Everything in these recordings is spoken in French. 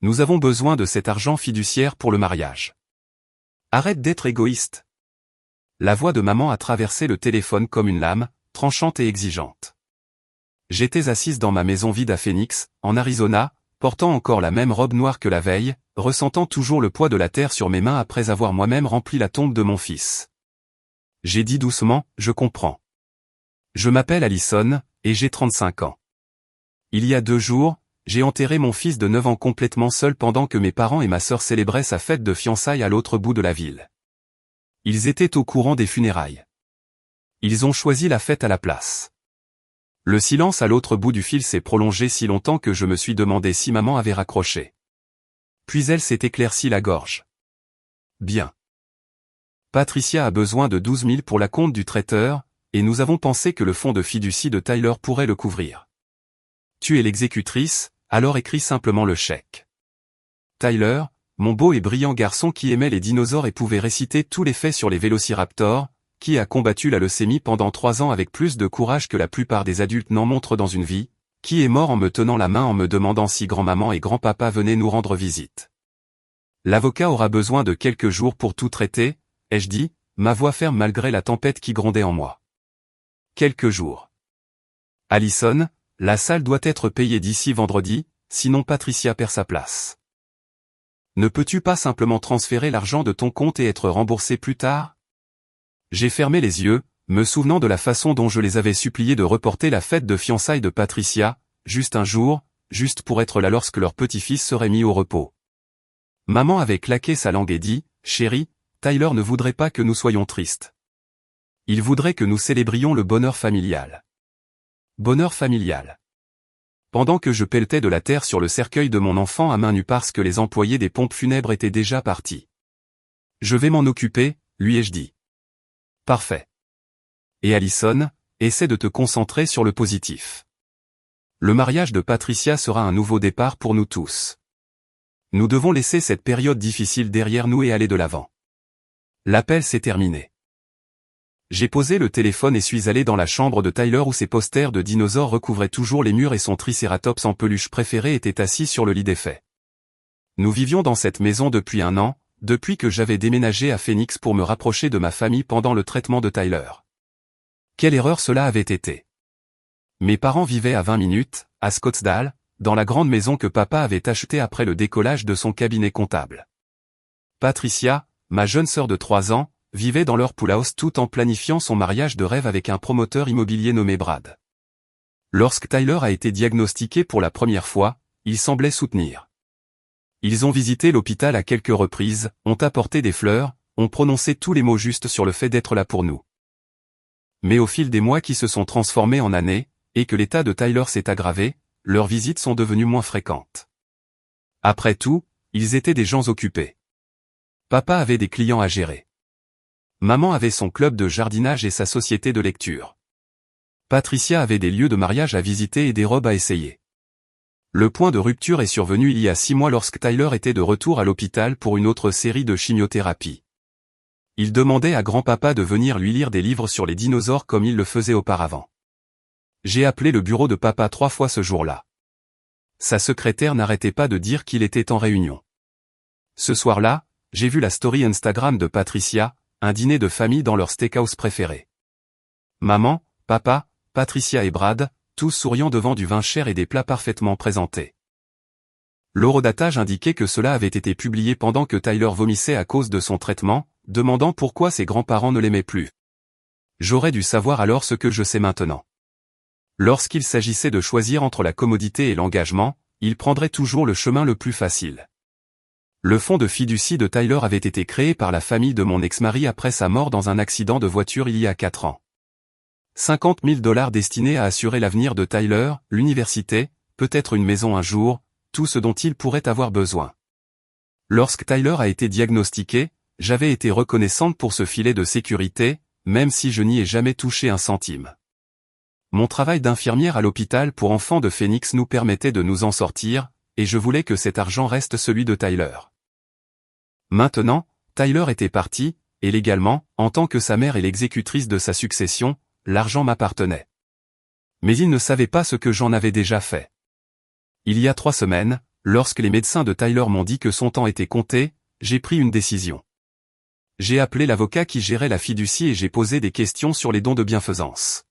Nous avons besoin de cet argent fiduciaire pour le mariage. Arrête d'être égoïste. La voix de maman a traversé le téléphone comme une lame, tranchante et exigeante. J'étais assise dans ma maison vide à Phoenix, en Arizona, portant encore la même robe noire que la veille, ressentant toujours le poids de la terre sur mes mains après avoir moi-même rempli la tombe de mon fils. J'ai dit doucement, je comprends. Je m'appelle Allison, et j'ai 35 ans. Il y a 2 jours, j'ai enterré mon fils de 9 ans complètement seul pendant que mes parents et ma sœur célébraient sa fête de fiançailles à l'autre bout de la ville. Ils étaient au courant des funérailles. Ils ont choisi la fête à la place. Le silence à l'autre bout du fil s'est prolongé si longtemps que je me suis demandé si maman avait raccroché. Puis elle s'est éclaircie la gorge. Bien. Patricia a besoin de 12 000 pour la compte du traiteur, et nous avons pensé que le fonds de fiducie de Tyler pourrait le couvrir. Tu es l'exécutrice, alors écris simplement le chèque. Tyler, mon beau et brillant garçon qui aimait les dinosaures et pouvait réciter tous les faits sur les vélociraptors, qui a combattu la leucémie pendant 3 ans avec plus de courage que la plupart des adultes n'en montrent dans une vie, qui est mort en me tenant la main en me demandant si grand-maman et grand-papa venaient nous rendre visite. L'avocat aura besoin de quelques jours pour tout traiter, ai-je dit, ma voix ferme malgré la tempête qui grondait en moi. Quelques jours. Allison, la salle doit être payée d'ici vendredi, sinon Patricia perd sa place. Ne peux-tu pas simplement transférer l'argent de ton compte et être remboursé plus tard? J'ai fermé les yeux, me souvenant de la façon dont je les avais suppliés de reporter la fête de fiançailles de Patricia, juste un jour, juste pour être là lorsque leur petit-fils serait mis au repos. Maman avait claqué sa langue et dit, « Chérie, Tyler ne voudrait pas que nous soyons tristes. Il voudrait que nous célébrions le bonheur familial. » Bonheur familial. Pendant que je pelletais de la terre sur le cercueil de mon enfant à main nue parce que les employés des pompes funèbres étaient déjà partis. « Je vais m'en occuper, lui ai-je dit. » Parfait. Et Allison, essaie de te concentrer sur le positif. Le mariage de Patricia sera un nouveau départ pour nous tous. Nous devons laisser cette période difficile derrière nous et aller de l'avant. L'appel s'est terminé. J'ai posé le téléphone et suis allé dans la chambre de Tyler où ses posters de dinosaures recouvraient toujours les murs et son tricératops en peluche préféré était assis sur le lit défait. Nous vivions dans cette maison depuis 1 an, depuis que j'avais déménagé à Phoenix pour me rapprocher de ma famille pendant le traitement de Tyler. Quelle erreur cela avait été. Mes parents vivaient à 20 minutes, à Scottsdale, dans la grande maison que papa avait achetée après le décollage de son cabinet comptable. Patricia, ma jeune sœur de 3 ans, vivait dans leur pool house tout en planifiant son mariage de rêve avec un promoteur immobilier nommé Brad. Lorsque Tyler a été diagnostiqué pour la première fois, il semblait soutenir. Ils ont visité l'hôpital à quelques reprises, ont apporté des fleurs, ont prononcé tous les mots justes sur le fait d'être là pour nous. Mais au fil des mois qui se sont transformés en années, et que l'état de Tyler s'est aggravé, leurs visites sont devenues moins fréquentes. Après tout, ils étaient des gens occupés. Papa avait des clients à gérer. Maman avait son club de jardinage et sa société de lecture. Patricia avait des lieux de mariage à visiter et des robes à essayer. Le point de rupture est survenu il y a 6 mois lorsque Tyler était de retour à l'hôpital pour une autre série de chimiothérapies. Il demandait à grand-papa de venir lui lire des livres sur les dinosaures comme il le faisait auparavant. J'ai appelé le bureau de papa 3 fois ce jour-là. Sa secrétaire n'arrêtait pas de dire qu'il était en réunion. Ce soir-là, j'ai vu la story Instagram de Patricia, un dîner de famille dans leur steakhouse préféré. Maman, papa, Patricia et Brad, tous souriant devant du vin cher et des plats parfaitement présentés. L'horodatage indiquait que cela avait été publié pendant que Tyler vomissait à cause de son traitement, demandant pourquoi ses grands-parents ne l'aimaient plus. J'aurais dû savoir alors ce que je sais maintenant. Lorsqu'il s'agissait de choisir entre la commodité et l'engagement, il prendrait toujours le chemin le plus facile. Le fonds de fiducie de Tyler avait été créé par la famille de mon ex-mari après sa mort dans un accident de voiture il y a 4 ans. 50 000 $ destinés à assurer l'avenir de Tyler, l'université, peut-être une maison un jour, tout ce dont il pourrait avoir besoin. Lorsque Tyler a été diagnostiqué, j'avais été reconnaissante pour ce filet de sécurité, même si je n'y ai jamais touché un centime. Mon travail d'infirmière à l'hôpital pour enfants de Phoenix nous permettait de nous en sortir, et je voulais que cet argent reste celui de Tyler. Maintenant, Tyler était parti, et légalement, en tant que sa mère et l'exécutrice de sa succession, l'argent m'appartenait. Mais il ne savait pas ce que j'en avais déjà fait. Il y a 3 semaines, lorsque les médecins de Tyler m'ont dit que son temps était compté, j'ai pris une décision. J'ai appelé l'avocat qui gérait la fiducie et j'ai posé des questions sur les dons de bienfaisance.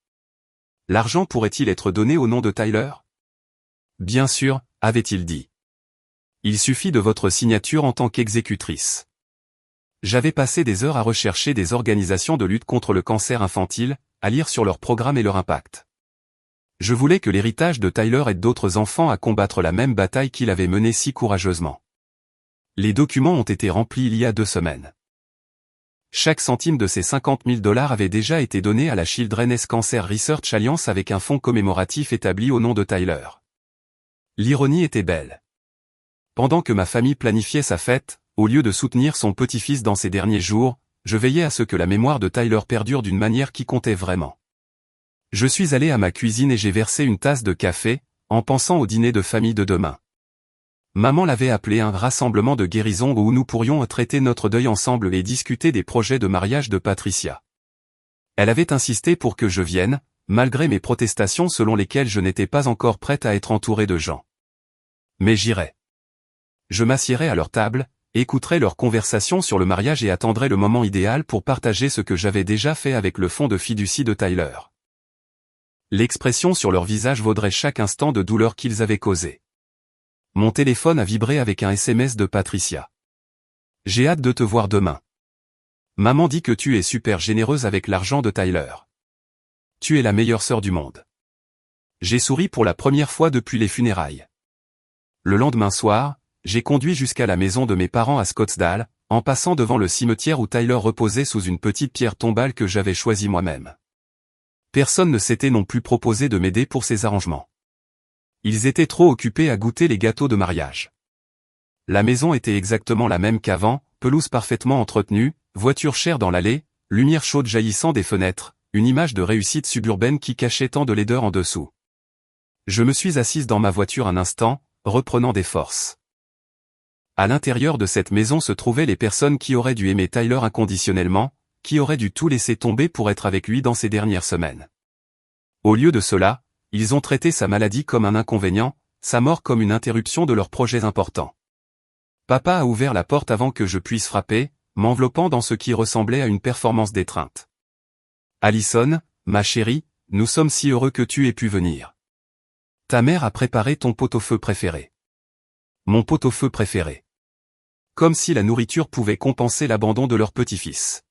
L'argent pourrait-il être donné au nom de Tyler? Bien sûr, avait-il dit. Il suffit de votre signature en tant qu'exécutrice. J'avais passé des heures à rechercher des organisations de lutte contre le cancer infantile, à lire sur leur programme et leur impact. Je voulais que l'héritage de Tyler aide d'autres enfants à combattre la même bataille qu'il avait menée si courageusement. Les documents ont été remplis il y a 2 semaines. Chaque centime de ces $50 000 avait déjà été donné à la Children's Cancer Research Alliance avec un fonds commémoratif établi au nom de Tyler. L'ironie était belle. Pendant que ma famille planifiait sa fête, au lieu de soutenir son petit-fils dans ses derniers jours, je veillais à ce que la mémoire de Tyler perdure d'une manière qui comptait vraiment. Je suis allé à ma cuisine et j'ai versé une tasse de café, en pensant au dîner de famille de demain. Maman l'avait appelé un rassemblement de guérison où nous pourrions traiter notre deuil ensemble et discuter des projets de mariage de Patricia. Elle avait insisté pour que je vienne, malgré mes protestations selon lesquelles je n'étais pas encore prête à être entourée de gens. Mais j'irai. Je m'assiérai à leur table, écouterai leur conversation sur le mariage et attendrai le moment idéal pour partager ce que j'avais déjà fait avec le fonds de fiducie de Tyler. L'expression sur leur visage vaudrait chaque instant de douleur qu'ils avaient causé. Mon téléphone a vibré avec un SMS de Patricia. J'ai hâte de te voir demain. Maman dit que tu es super généreuse avec l'argent de Tyler. Tu es la meilleure sœur du monde. J'ai souri pour la première fois depuis les funérailles. Le lendemain soir, j'ai conduit jusqu'à la maison de mes parents à Scottsdale, en passant devant le cimetière où Tyler reposait sous une petite pierre tombale que j'avais choisie moi-même. Personne ne s'était non plus proposé de m'aider pour ces arrangements. Ils étaient trop occupés à goûter les gâteaux de mariage. La maison était exactement la même qu'avant, pelouse parfaitement entretenue, voiture chère dans l'allée, lumière chaude jaillissant des fenêtres, une image de réussite suburbaine qui cachait tant de laideur en dessous. Je me suis assise dans ma voiture un instant, reprenant des forces. À l'intérieur de cette maison se trouvaient les personnes qui auraient dû aimer Tyler inconditionnellement, qui auraient dû tout laisser tomber pour être avec lui dans ces dernières semaines. Au lieu de cela, ils ont traité sa maladie comme un inconvénient, sa mort comme une interruption de leurs projets importants. Papa a ouvert la porte avant que je puisse frapper, m'enveloppant dans ce qui ressemblait à une performance d'étreinte. Allison, ma chérie, nous sommes si heureux que tu aies pu venir. Ta mère a préparé ton pot-au-feu préféré. Mon pot-au-feu préféré. Comme si la nourriture pouvait compenser l'abandon de leur petit-fils.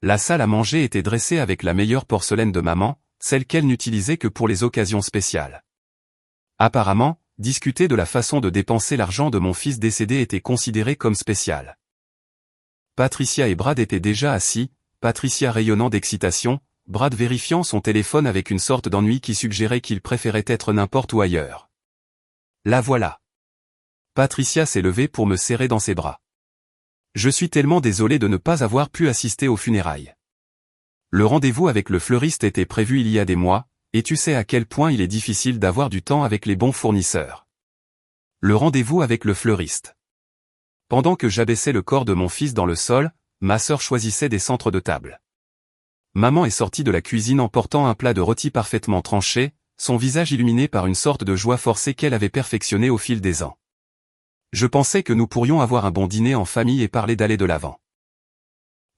La salle à manger était dressée avec la meilleure porcelaine de maman, celle qu'elle n'utilisait que pour les occasions spéciales. Apparemment, discuter de la façon de dépenser l'argent de mon fils décédé était considéré comme spécial. Patricia et Brad étaient déjà assis, Patricia rayonnant d'excitation, Brad vérifiant son téléphone avec une sorte d'ennui qui suggérait qu'il préférait être n'importe où ailleurs. La voilà. Patricia s'est levée pour me serrer dans ses bras. Je suis tellement désolé de ne pas avoir pu assister aux funérailles. Le rendez-vous avec le fleuriste était prévu il y a des mois, et tu sais à quel point il est difficile d'avoir du temps avec les bons fournisseurs. Le rendez-vous avec le fleuriste. Pendant que j'abaissais le corps de mon fils dans le sol, ma sœur choisissait des centres de table. Maman est sortie de la cuisine en portant un plat de rôti parfaitement tranché, son visage illuminé par une sorte de joie forcée qu'elle avait perfectionnée au fil des ans. Je pensais que nous pourrions avoir un bon dîner en famille et parler d'aller de l'avant.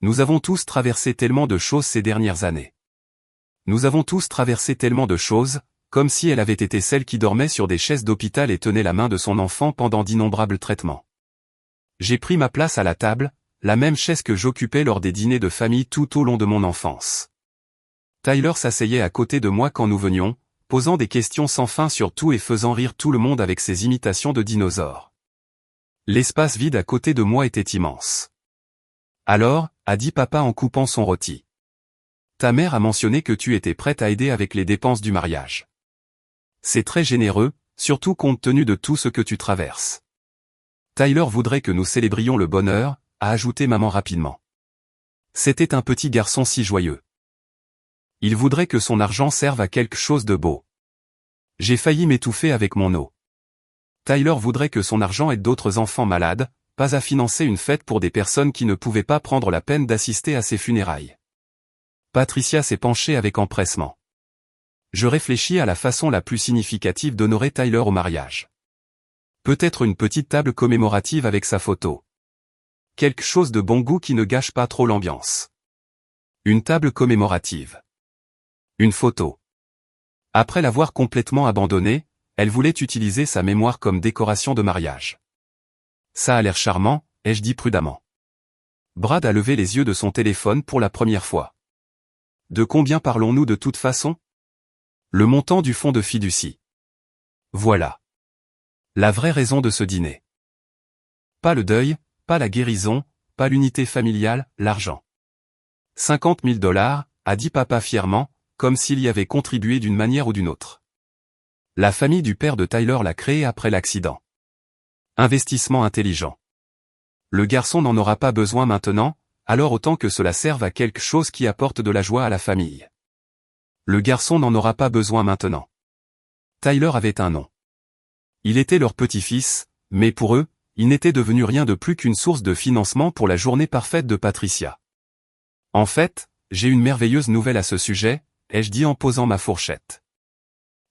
Nous avons tous traversé tellement de choses ces dernières années. Nous avons tous traversé tellement de choses, comme si elle avait été celle qui dormait sur des chaises d'hôpital et tenait la main de son enfant pendant d'innombrables traitements. J'ai pris ma place à la table, la même chaise que j'occupais lors des dîners de famille tout au long de mon enfance. Tyler s'asseyait à côté de moi quand nous venions, posant des questions sans fin sur tout et faisant rire tout le monde avec ses imitations de dinosaures. L'espace vide à côté de moi était immense. Alors, a dit papa en coupant son rôti. Ta mère a mentionné que tu étais prête à aider avec les dépenses du mariage. C'est très généreux, surtout compte tenu de tout ce que tu traverses. Tyler voudrait que nous célébrions le bonheur, a ajouté maman rapidement. C'était un petit garçon si joyeux. Il voudrait que son argent serve à quelque chose de beau. J'ai failli m'étouffer avec mon eau. Tyler voudrait que son argent aide d'autres enfants malades, pas à financer une fête pour des personnes qui ne pouvaient pas prendre la peine d'assister à ses funérailles. Patricia s'est penchée avec empressement. Je réfléchis à la façon la plus significative d'honorer Tyler au mariage. Peut-être une petite table commémorative avec sa photo. Quelque chose de bon goût qui ne gâche pas trop l'ambiance. Une table commémorative. Une photo. Après l'avoir complètement abandonnée, elle voulait utiliser sa mémoire comme décoration de mariage. Ça a l'air charmant, ai-je dit prudemment. Brad a levé les yeux de son téléphone pour la première fois. De combien parlons-nous de toute façon? Le montant du fonds de fiducie. Voilà. La vraie raison de ce dîner. Pas le deuil, pas la guérison, pas l'unité familiale, l'argent. 50 000 $, a dit papa fièrement, comme s'il y avait contribué d'une manière ou d'une autre. La famille du père de Tyler l'a créé après l'accident. Investissement intelligent. Le garçon n'en aura pas besoin maintenant, alors autant que cela serve à quelque chose qui apporte de la joie à la famille. Le garçon n'en aura pas besoin maintenant. Tyler avait un nom. Il était leur petit-fils, mais pour eux, il n'était devenu rien de plus qu'une source de financement pour la journée parfaite de Patricia. En fait, j'ai une merveilleuse nouvelle à ce sujet, ai-je dit en posant ma fourchette.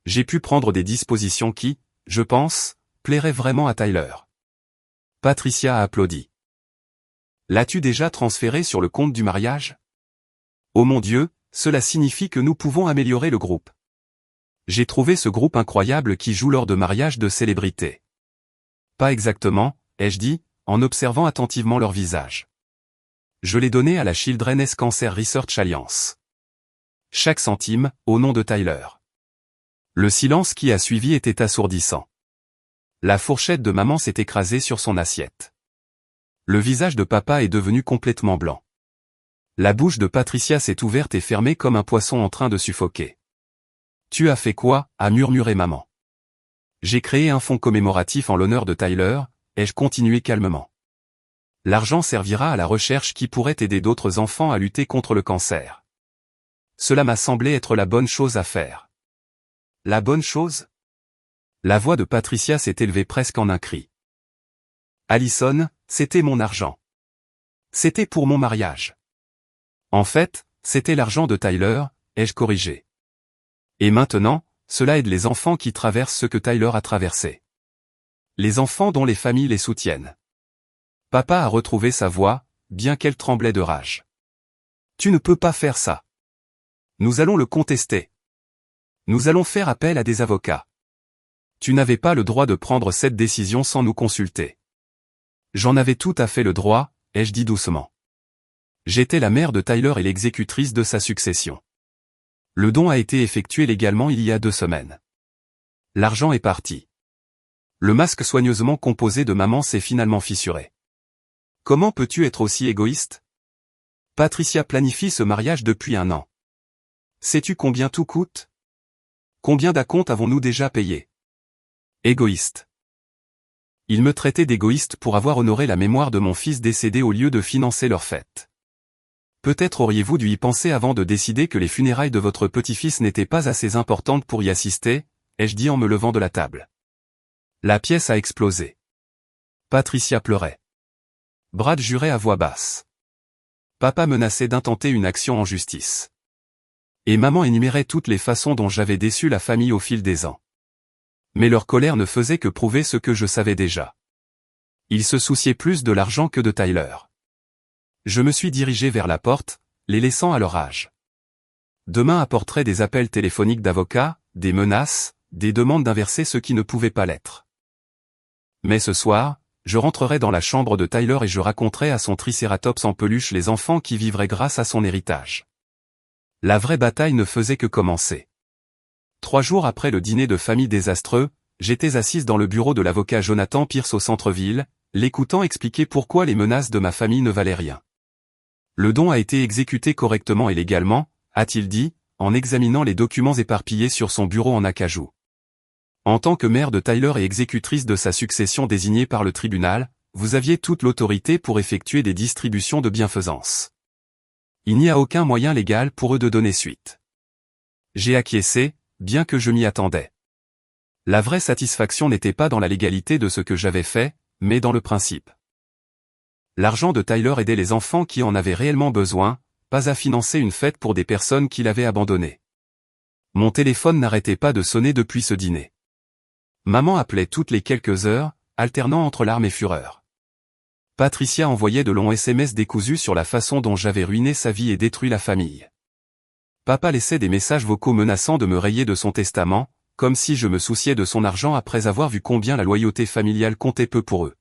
J'ai pu prendre des dispositions qui, je pense, plairaient vraiment à Tyler. Patricia a applaudi. L'as-tu déjà transféré sur le compte du mariage? Oh mon Dieu, cela signifie que nous pouvons améliorer le groupe. J'ai trouvé ce groupe incroyable qui joue lors de mariages de célébrités. Pas exactement, ai-je dit, en observant attentivement leur visage. Je l'ai donné à la Children's Cancer Research Alliance. Chaque centime, au nom de Tyler. Le silence qui a suivi était assourdissant. La fourchette de maman s'est écrasée sur son assiette. Le visage de papa est devenu complètement blanc. La bouche de Patricia s'est ouverte et fermée comme un poisson en train de suffoquer. Tu as fait quoi? A murmuré maman. J'ai créé un fonds commémoratif en l'honneur de Tyler, ai-je continué calmement. L'argent servira à la recherche qui pourrait aider d'autres enfants à lutter contre le cancer. Cela m'a semblé être la bonne chose à faire. La bonne chose? La voix de Patricia s'est élevée presque en un cri. Allison, c'était mon argent. C'était pour mon mariage. En fait, c'était l'argent de Tyler, ai-je corrigé. Et maintenant, cela aide les enfants qui traversent ce que Tyler a traversé. Les enfants dont les familles les soutiennent. Papa a retrouvé sa voix, bien qu'elle tremblait de rage. Tu ne peux pas faire ça. Nous allons le contester. Nous allons faire appel à des avocats. Tu n'avais pas le droit de prendre cette décision sans nous consulter. J'en avais tout à fait le droit, ai-je dit doucement. J'étais la mère de Tyler et l'exécutrice de sa succession. Le don a été effectué légalement il y a 2 semaines. L'argent est parti. Le masque soigneusement composé de maman s'est finalement fissuré. Comment peux-tu être aussi égoïste? Patricia planifie ce mariage depuis 1 an. Sais-tu combien tout coûte? Combien d'acomptes avons-nous déjà payé? Égoïste. Il me traitait d'égoïste pour avoir honoré la mémoire de mon fils décédé au lieu de financer leur fête. Peut-être auriez-vous dû y penser avant de décider que les funérailles de votre petit-fils n'étaient pas assez importantes pour y assister, ai-je dit en me levant de la table. La pièce a explosé. Patricia pleurait. Brad jurait à voix basse. Papa menaçait d'intenter une action en justice. Et maman énumérait toutes les façons dont j'avais déçu la famille au fil des ans. Mais leur colère ne faisait que prouver ce que je savais déjà. Ils se souciaient plus de l'argent que de Tyler. Je me suis dirigé vers la porte, les laissant à leur âge. Demain apporterait des appels téléphoniques d'avocats, des menaces, des demandes d'inverser ce qui ne pouvait pas l'être. Mais ce soir, je rentrerai dans la chambre de Tyler et je raconterai à son tricératops en peluche les enfants qui vivraient grâce à son héritage. La vraie bataille ne faisait que commencer. 3 jours après le dîner de famille désastreux, j'étais assise dans le bureau de l'avocat Jonathan Pierce au centre-ville, l'écoutant expliquer pourquoi les menaces de ma famille ne valaient rien. Le don a été exécuté correctement et légalement, a-t-il dit, en examinant les documents éparpillés sur son bureau en acajou. En tant que mère de Tyler et exécutrice de sa succession désignée par le tribunal, vous aviez toute l'autorité pour effectuer des distributions de bienfaisance. Il n'y a aucun moyen légal pour eux de donner suite. J'ai acquiescé, bien que je m'y attendais. La vraie satisfaction n'était pas dans la légalité de ce que j'avais fait, mais dans le principe. L'argent de Tyler aidait les enfants qui en avaient réellement besoin, pas à financer une fête pour des personnes qui l'avaient abandonné. Mon téléphone n'arrêtait pas de sonner depuis ce dîner. Maman appelait toutes les quelques heures, alternant entre larmes et fureur. Patricia envoyait de longs SMS décousus sur la façon dont j'avais ruiné sa vie et détruit la famille. Papa laissait des messages vocaux menaçant de me rayer de son testament, comme si je me souciais de son argent après avoir vu combien la loyauté familiale comptait peu pour eux.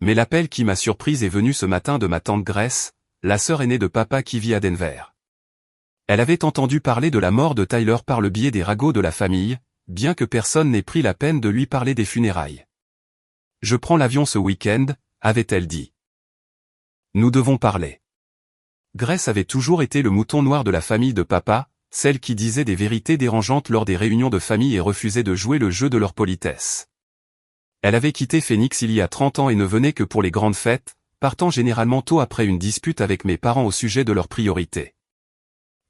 Mais l'appel qui m'a surprise est venu ce matin de ma tante Grace, la sœur aînée de papa qui vit à Denver. Elle avait entendu parler de la mort de Tyler par le biais des ragots de la famille, bien que personne n'ait pris la peine de lui parler des funérailles. « Je prends l'avion ce week-end », avait-elle dit. « Nous devons parler. » Grace avait toujours été le mouton noir de la famille de papa, celle qui disait des vérités dérangeantes lors des réunions de famille et refusait de jouer le jeu de leur politesse. Elle avait quitté Phoenix il y a 30 ans et ne venait que pour les grandes fêtes, partant généralement tôt après une dispute avec mes parents au sujet de leurs priorités.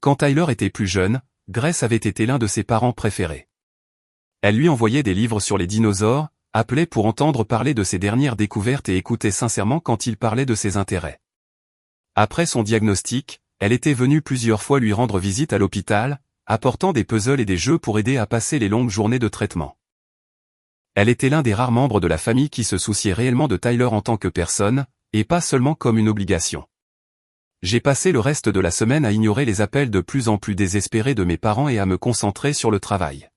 Quand Tyler était plus jeune, Grace avait été l'un de ses parents préférés. Elle lui envoyait des livres sur les dinosaures, appelait pour entendre parler de ses dernières découvertes et écoutait sincèrement quand il parlait de ses intérêts. Après son diagnostic, elle était venue plusieurs fois lui rendre visite à l'hôpital, apportant des puzzles et des jeux pour aider à passer les longues journées de traitement. Elle était l'un des rares membres de la famille qui se souciait réellement de Tyler en tant que personne, et pas seulement comme une obligation. J'ai passé le reste de la semaine à ignorer les appels de plus en plus désespérés de mes parents et à me concentrer sur le travail.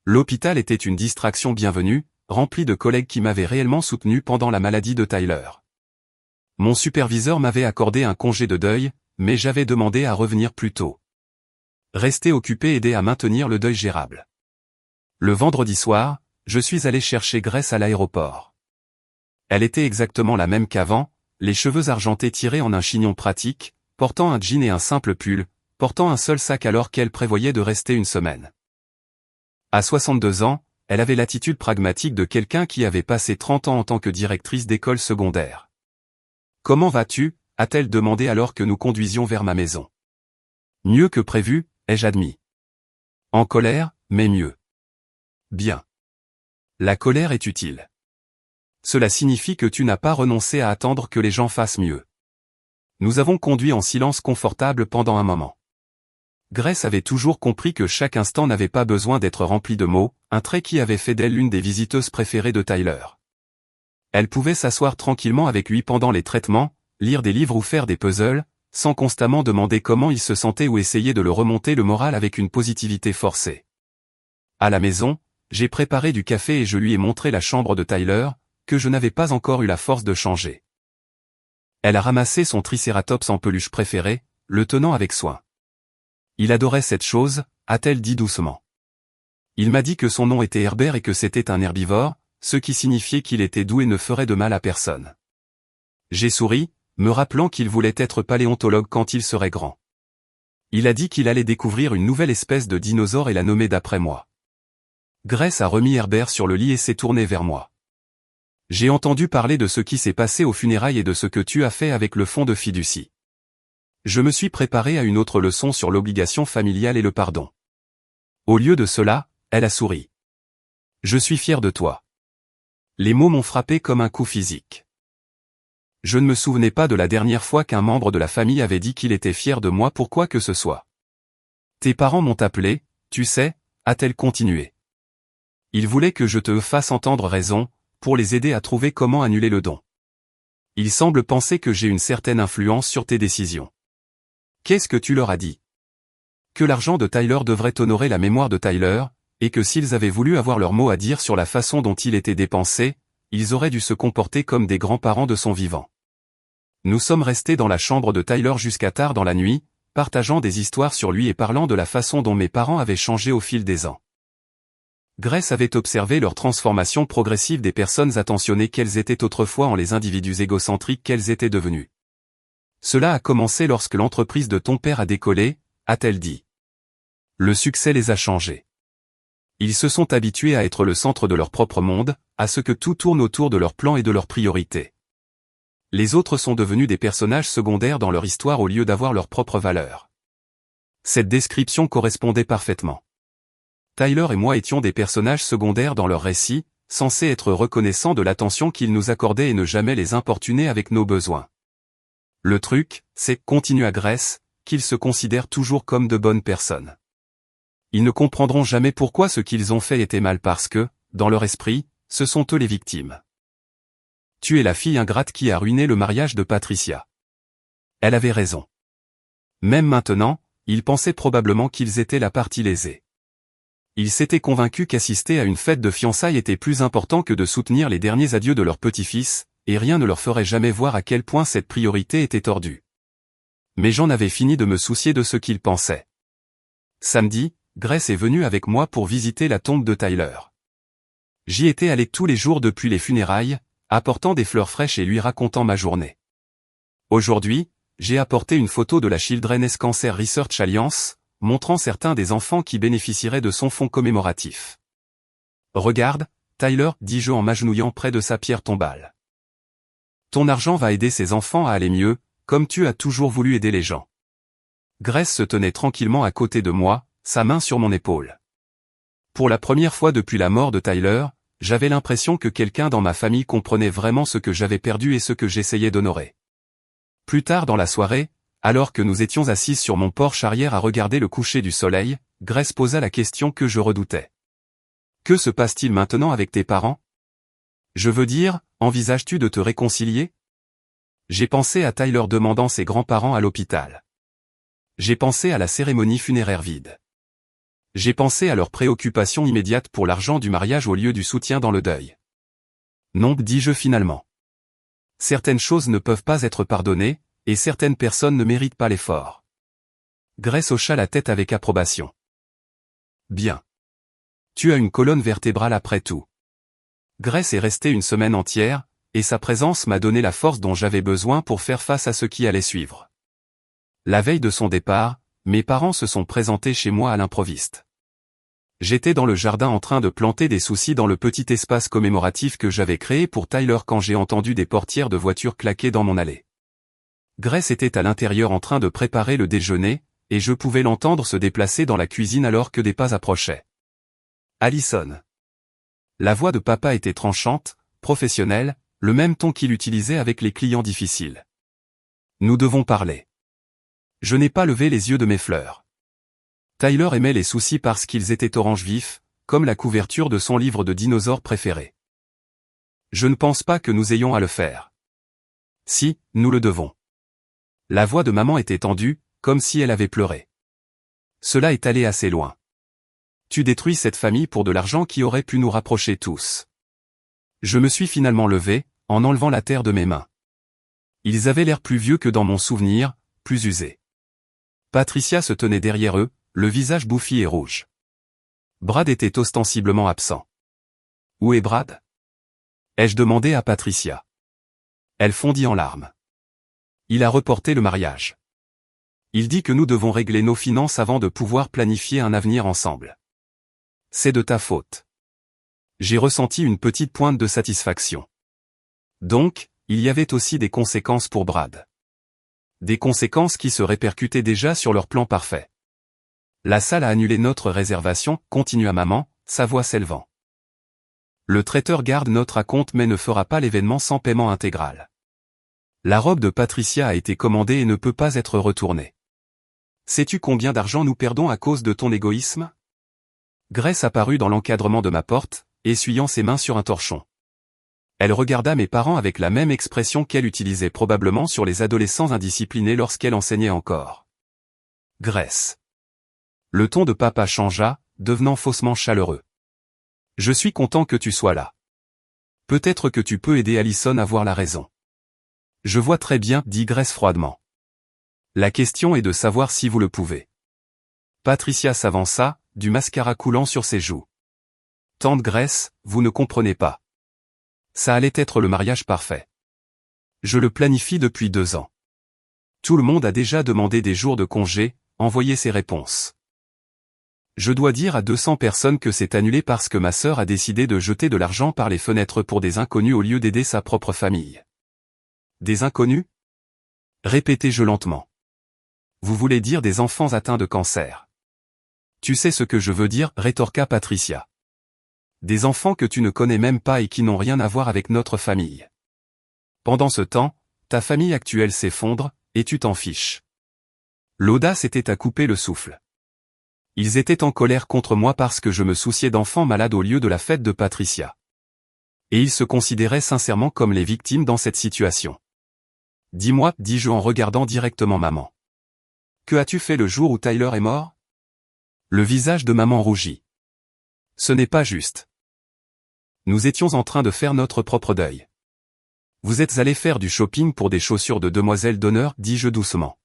L'hôpital était une distraction bienvenue, remplie de collègues qui m'avaient réellement soutenu pendant la maladie de Tyler. Mon superviseur m'avait accordé un congé de deuil, mais j'avais demandé à revenir plus tôt. Rester occupé aidait à maintenir le deuil gérable. Le vendredi soir, je suis allé chercher Grace à l'aéroport. Elle était exactement la même qu'avant, les cheveux argentés tirés en un chignon pratique, portant un jean et un simple pull, portant un seul sac alors qu'elle prévoyait de rester une semaine. À 62 ans, elle avait l'attitude pragmatique de quelqu'un qui avait passé 30 ans en tant que directrice d'école secondaire. « Comment vas-tu » a-t-elle demandé alors que nous conduisions vers ma maison. « Mieux que prévu » ai-je admis. « En colère, mais mieux. »« Bien. » La colère est utile. Cela signifie que tu n'as pas renoncé à attendre que les gens fassent mieux. Nous avons conduit en silence confortable pendant un moment. Grace avait toujours compris que chaque instant n'avait pas besoin d'être rempli de mots, un trait qui avait fait d'elle l'une des visiteuses préférées de Tyler. Elle pouvait s'asseoir tranquillement avec lui pendant les traitements, lire des livres ou faire des puzzles, sans constamment demander comment il se sentait ou essayer de le remonter le moral avec une positivité forcée. À la maison, j'ai préparé du café et je lui ai montré la chambre de Tyler, que je n'avais pas encore eu la force de changer. Elle a ramassé son tricératops en peluche préféré, le tenant avec soin. Il adorait cette chose, a-t-elle dit doucement. Il m'a dit que son nom était Herbert et que c'était un herbivore, ce qui signifiait qu'il était doux et ne ferait de mal à personne. J'ai souri, me rappelant qu'il voulait être paléontologue quand il serait grand. Il a dit qu'il allait découvrir une nouvelle espèce de dinosaure et la nommer d'après moi. Grace a remis Herbert sur le lit et s'est tournée vers moi. J'ai entendu parler de ce qui s'est passé aux funérailles et de ce que tu as fait avec le fonds de fiducie. Je me suis préparé à une autre leçon sur l'obligation familiale et le pardon. Au lieu de cela, elle a souri. Je suis fier de toi. Les mots m'ont frappé comme un coup physique. Je ne me souvenais pas de la dernière fois qu'un membre de la famille avait dit qu'il était fier de moi pour quoi que ce soit. Tes parents m'ont appelé, tu sais, a-t-elle continué. Ils voulaient que je te fasse entendre raison, pour les aider à trouver comment annuler le don. Ils semblent penser que j'ai une certaine influence sur tes décisions. Qu'est-ce que tu leur as dit? Que l'argent de Tyler devrait honorer la mémoire de Tyler, et que s'ils avaient voulu avoir leur mot à dire sur la façon dont il était dépensé, ils auraient dû se comporter comme des grands-parents de son vivant. Nous sommes restés dans la chambre de Tyler jusqu'à tard dans la nuit, partageant des histoires sur lui et parlant de la façon dont mes parents avaient changé au fil des ans. Grace avait observé leur transformation progressive des personnes attentionnées qu'elles étaient autrefois en les individus égocentriques qu'elles étaient devenues. Cela a commencé lorsque l'entreprise de ton père a décollé, a-t-elle dit. Le succès les a changés. Ils se sont habitués à être le centre de leur propre monde, à ce que tout tourne autour de leurs plans et de leurs priorités. Les autres sont devenus des personnages secondaires dans leur histoire au lieu d'avoir leur propre valeur. Cette description correspondait parfaitement. Tyler et moi étions des personnages secondaires dans leur récit, censés être reconnaissants de l'attention qu'ils nous accordaient et ne jamais les importuner avec nos besoins. Le truc, c'est, continua Grace, qu'ils se considèrent toujours comme de bonnes personnes. Ils ne comprendront jamais pourquoi ce qu'ils ont fait était mal parce que, dans leur esprit, ce sont eux les victimes. Tu es la fille ingrate qui a ruiné le mariage de Patricia. Elle avait raison. Même maintenant, ils pensaient probablement qu'ils étaient la partie lésée. Ils s'étaient convaincus qu'assister à une fête de fiançailles était plus important que de soutenir les derniers adieux de leur petit-fils, et rien ne leur ferait jamais voir à quel point cette priorité était tordue. Mais j'en avais fini de me soucier de ce qu'ils pensaient. Samedi, Grace est venue avec moi pour visiter la tombe de Tyler. J'y étais allé tous les jours depuis les funérailles, apportant des fleurs fraîches et lui racontant ma journée. Aujourd'hui, j'ai apporté une photo de la Children's Cancer Research Alliance, montrant certains des enfants qui bénéficieraient de son fonds commémoratif. Regarde, Tyler, dis-je en m'agenouillant près de sa pierre tombale. Ton argent va aider ces enfants à aller mieux, comme tu as toujours voulu aider les gens. Grace se tenait tranquillement à côté de moi, sa main sur mon épaule. Pour la première fois depuis la mort de Tyler, j'avais l'impression que quelqu'un dans ma famille comprenait vraiment ce que j'avais perdu et ce que j'essayais d'honorer. Plus tard dans la soirée, alors que nous étions assis sur mon porche arrière à regarder le coucher du soleil, Grace posa la question que je redoutais. Que se passe-t-il maintenant avec tes parents? Je veux dire, envisages-tu de te réconcilier? J'ai pensé à Tyler demandant ses grands-parents à l'hôpital. J'ai pensé à la cérémonie funéraire vide. J'ai pensé à leur préoccupation immédiate pour l'argent du mariage au lieu du soutien dans le deuil. Non, dis-je finalement. Certaines choses ne peuvent pas être pardonnées, et certaines personnes ne méritent pas l'effort. Grace hocha la tête avec approbation. Bien. Tu as une colonne vertébrale après tout. Grace est restée une semaine entière, et sa présence m'a donné la force dont j'avais besoin pour faire face à ce qui allait suivre. La veille de son départ, mes parents se sont présentés chez moi à l'improviste. J'étais dans le jardin en train de planter des soucis dans le petit espace commémoratif que j'avais créé pour Tyler quand j'ai entendu des portières de voitures claquer dans mon allée. Grace était à l'intérieur en train de préparer le déjeuner, et je pouvais l'entendre se déplacer dans la cuisine alors que des pas approchaient. Allison. La voix de papa était tranchante, professionnelle, le même ton qu'il utilisait avec les clients difficiles. Nous devons parler. Je n'ai pas levé les yeux de mes fleurs. Tyler aimait les soucis parce qu'ils étaient orange vif, comme la couverture de son livre de dinosaures préféré. Je ne pense pas que nous ayons à le faire. Si, nous le devons. La voix de maman était tendue, comme si elle avait pleuré. Cela est allé assez loin. Tu détruis cette famille pour de l'argent qui aurait pu nous rapprocher tous. Je me suis finalement levé, en enlevant la terre de mes mains. Ils avaient l'air plus vieux que dans mon souvenir, plus usés. Patricia se tenait derrière eux, le visage bouffi et rouge. Brad était ostensiblement absent. Où est Brad? Ai-je demandé à Patricia. Elle fondit en larmes. Il a reporté le mariage. Il dit que nous devons régler nos finances avant de pouvoir planifier un avenir ensemble. C'est de ta faute. J'ai ressenti une petite pointe de satisfaction. Donc, il y avait aussi des conséquences pour Brad. Des conséquences qui se répercutaient déjà sur leur plan parfait. La salle a annulé notre réservation, continua maman, sa voix s'élevant. Le traiteur garde notre acompte mais ne fera pas l'événement sans paiement intégral. La robe de Patricia a été commandée et ne peut pas être retournée. Sais-tu combien d'argent nous perdons à cause de ton égoïsme? Grace apparut dans l'encadrement de ma porte, essuyant ses mains sur un torchon. Elle regarda mes parents avec la même expression qu'elle utilisait probablement sur les adolescents indisciplinés lorsqu'elle enseignait encore. Grace. Le ton de papa changea, devenant faussement chaleureux. Je suis content que tu sois là. Peut-être que tu peux aider Allison à voir la raison. Je vois très bien, dit Grace froidement. La question est de savoir si vous le pouvez. Patricia s'avança, du mascara coulant sur ses joues. Tante Grace, vous ne comprenez pas. Ça allait être le mariage parfait. Je le planifie depuis 2 ans. Tout le monde a déjà demandé des jours de congé, envoyé ses réponses. Je dois dire à 200 personnes que c'est annulé parce que ma sœur a décidé de jeter de l'argent par les fenêtres pour des inconnus au lieu d'aider sa propre famille. Des inconnus? Répétai-je lentement. Vous voulez dire des enfants atteints de cancer. Tu sais ce que je veux dire, rétorqua Patricia. Des enfants que tu ne connais même pas et qui n'ont rien à voir avec notre famille. Pendant ce temps, ta famille actuelle s'effondre, et tu t'en fiches. L'audace était à couper le souffle. Ils étaient en colère contre moi parce que je me souciais d'enfants malades au lieu de la fête de Patricia. Et ils se considéraient sincèrement comme les victimes dans cette situation. Dis-moi, dis-je en regardant directement maman. Que as-tu fait le jour où Tyler est mort? Le visage de maman rougit. Ce n'est pas juste. Nous étions en train de faire notre propre deuil. Vous êtes allé faire du shopping pour des chaussures de demoiselle d'honneur, dis-je doucement.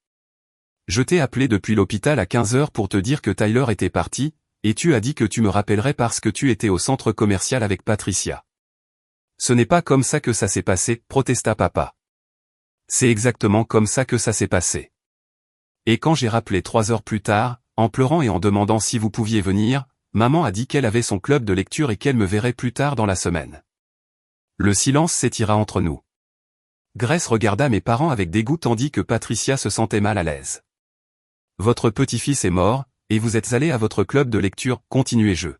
Je t'ai appelé depuis l'hôpital à 15 heures pour te dire que Tyler était parti, et tu as dit que tu me rappellerais parce que tu étais au centre commercial avec Patricia. Ce n'est pas comme ça que ça s'est passé, protesta papa. C'est exactement comme ça que ça s'est passé. Et quand j'ai rappelé 3 heures plus tard, en pleurant et en demandant si vous pouviez venir, maman a dit qu'elle avait son club de lecture et qu'elle me verrait plus tard dans la semaine. Le silence s'étira entre nous. Grace regarda mes parents avec dégoût tandis que Patricia se sentait mal à l'aise. Votre petit-fils est mort, et vous êtes allé à votre club de lecture, continuai-je.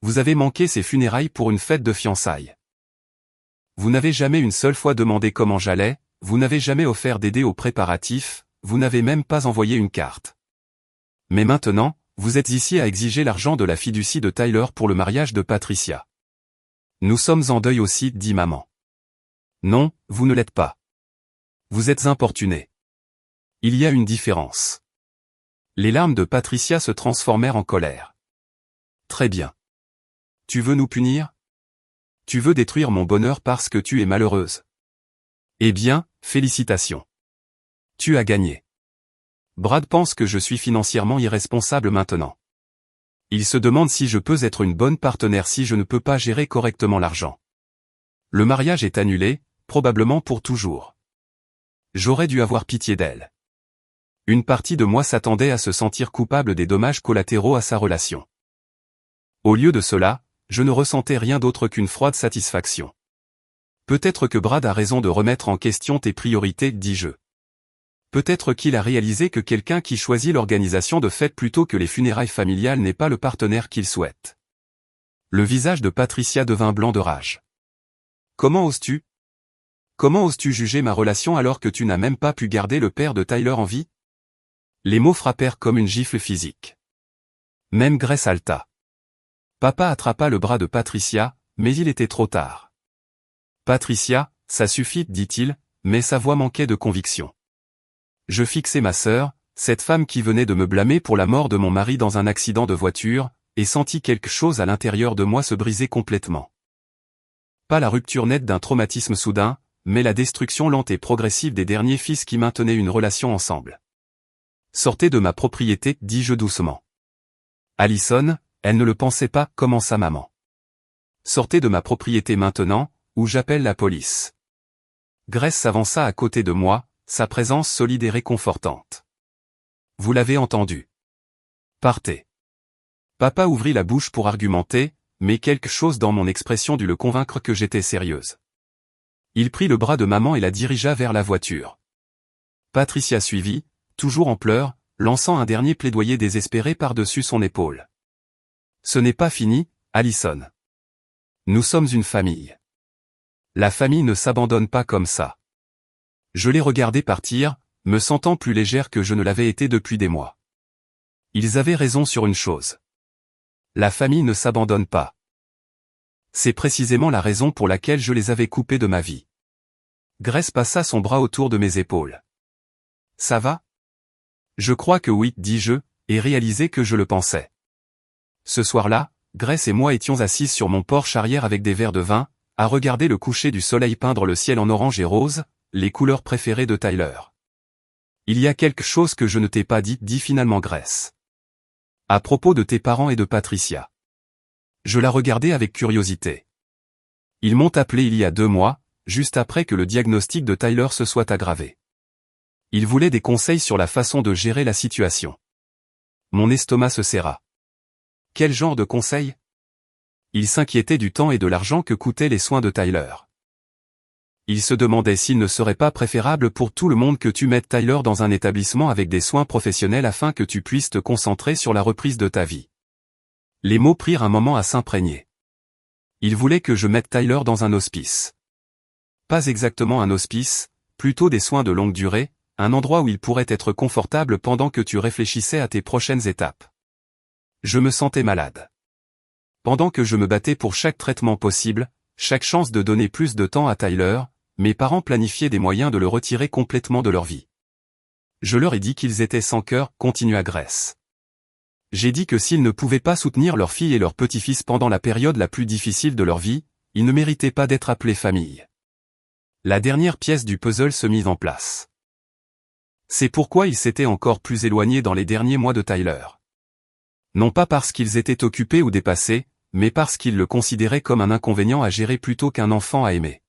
Vous avez manqué ses funérailles pour une fête de fiançailles. Vous n'avez jamais une seule fois demandé comment j'allais, vous n'avez jamais offert d'aider aux préparatifs, vous n'avez même pas envoyé une carte. Mais maintenant, vous êtes ici à exiger l'argent de la fiducie de Tyler pour le mariage de Patricia. Nous sommes en deuil aussi, dit maman. Non, vous ne l'êtes pas. Vous êtes importuné. Il y a une différence. Les larmes de Patricia se transformèrent en colère. Très bien. Tu veux nous punir? Tu veux détruire mon bonheur parce que tu es malheureuse. Eh bien, félicitations. Tu as gagné. Brad pense que je suis financièrement irresponsable maintenant. Il se demande si je peux être une bonne partenaire si je ne peux pas gérer correctement l'argent. Le mariage est annulé, probablement pour toujours. J'aurais dû avoir pitié d'elle. Une partie de moi s'attendait à se sentir coupable des dommages collatéraux à sa relation. Au lieu de cela, je ne ressentais rien d'autre qu'une froide satisfaction. Peut-être que Brad a raison de remettre en question tes priorités, dis-je. Peut-être qu'il a réalisé que quelqu'un qui choisit l'organisation de fêtes plutôt que les funérailles familiales n'est pas le partenaire qu'il souhaite. Le visage de Patricia devint blanc de rage. Comment oses-tu? Comment oses-tu juger ma relation alors que tu n'as même pas pu garder le père de Tyler en vie? Les mots frappèrent comme une gifle physique. Même Grace halta. Papa attrapa le bras de Patricia, mais il était trop tard. Patricia, ça suffit, dit-il, mais sa voix manquait de conviction. Je fixai ma sœur, cette femme qui venait de me blâmer pour la mort de mon mari dans un accident de voiture, et sentis quelque chose à l'intérieur de moi se briser complètement. Pas la rupture nette d'un traumatisme soudain, mais la destruction lente et progressive des derniers fils qui maintenaient une relation ensemble. Sortez de ma propriété, dis-je doucement. Allison, elle ne le pensait pas, commença maman. Sortez de ma propriété maintenant, ou j'appelle la police. Grace s'avança à côté de moi, sa présence solide et réconfortante. Vous l'avez entendu. Partez. Papa ouvrit la bouche pour argumenter, mais quelque chose dans mon expression dut le convaincre que j'étais sérieuse. Il prit le bras de maman et la dirigea vers la voiture. Patricia suivit, toujours en pleurs, lançant un dernier plaidoyer désespéré par-dessus son épaule. Ce n'est pas fini, Allison. Nous sommes une famille. La famille ne s'abandonne pas comme ça. Je les regardais partir, me sentant plus légère que je ne l'avais été depuis des mois. Ils avaient raison sur une chose. La famille ne s'abandonne pas. C'est précisément la raison pour laquelle je les avais coupés de ma vie. Grace passa son bras autour de mes épaules. Ça va? Je crois que oui, dis-je, et réalisai que je le pensais. Ce soir-là, Grace et moi étions assises sur mon porche arrière avec des verres de vin, à regarder le coucher du soleil peindre le ciel en orange et rose, les couleurs préférées de Tyler. Il y a quelque chose que je ne t'ai pas dit, dit finalement Grace. À propos de tes parents et de Patricia. Je la regardais avec curiosité. Ils m'ont appelé il y a 2 mois, juste après que le diagnostic de Tyler se soit aggravé. Ils voulaient des conseils sur la façon de gérer la situation. Mon estomac se serra. Quel genre de conseils? Ils s'inquiétaient du temps et de l'argent que coûtaient les soins de Tyler. Ils se demandaient s'il ne serait pas préférable pour tout le monde que tu mettes Tyler dans un établissement avec des soins professionnels afin que tu puisses te concentrer sur la reprise de ta vie. Les mots prirent un moment à s'imprégner. Ils voulaient que je mette Tyler dans un hospice. Pas exactement un hospice, plutôt des soins de longue durée, un endroit où il pourrait être confortable pendant que tu réfléchissais à tes prochaines étapes. Je me sentais malade. Pendant que je me battais pour chaque traitement possible, chaque chance de donner plus de temps à Tyler, mes parents planifiaient des moyens de le retirer complètement de leur vie. Je leur ai dit qu'ils étaient sans cœur, continua Grace. J'ai dit que s'ils ne pouvaient pas soutenir leur fille et leur petit-fils pendant la période la plus difficile de leur vie, ils ne méritaient pas d'être appelés famille. La dernière pièce du puzzle se mit en place. C'est pourquoi ils s'étaient encore plus éloignés dans les derniers mois de Tyler. Non pas parce qu'ils étaient occupés ou dépassés, mais parce qu'ils le considéraient comme un inconvénient à gérer plutôt qu'un enfant à aimer.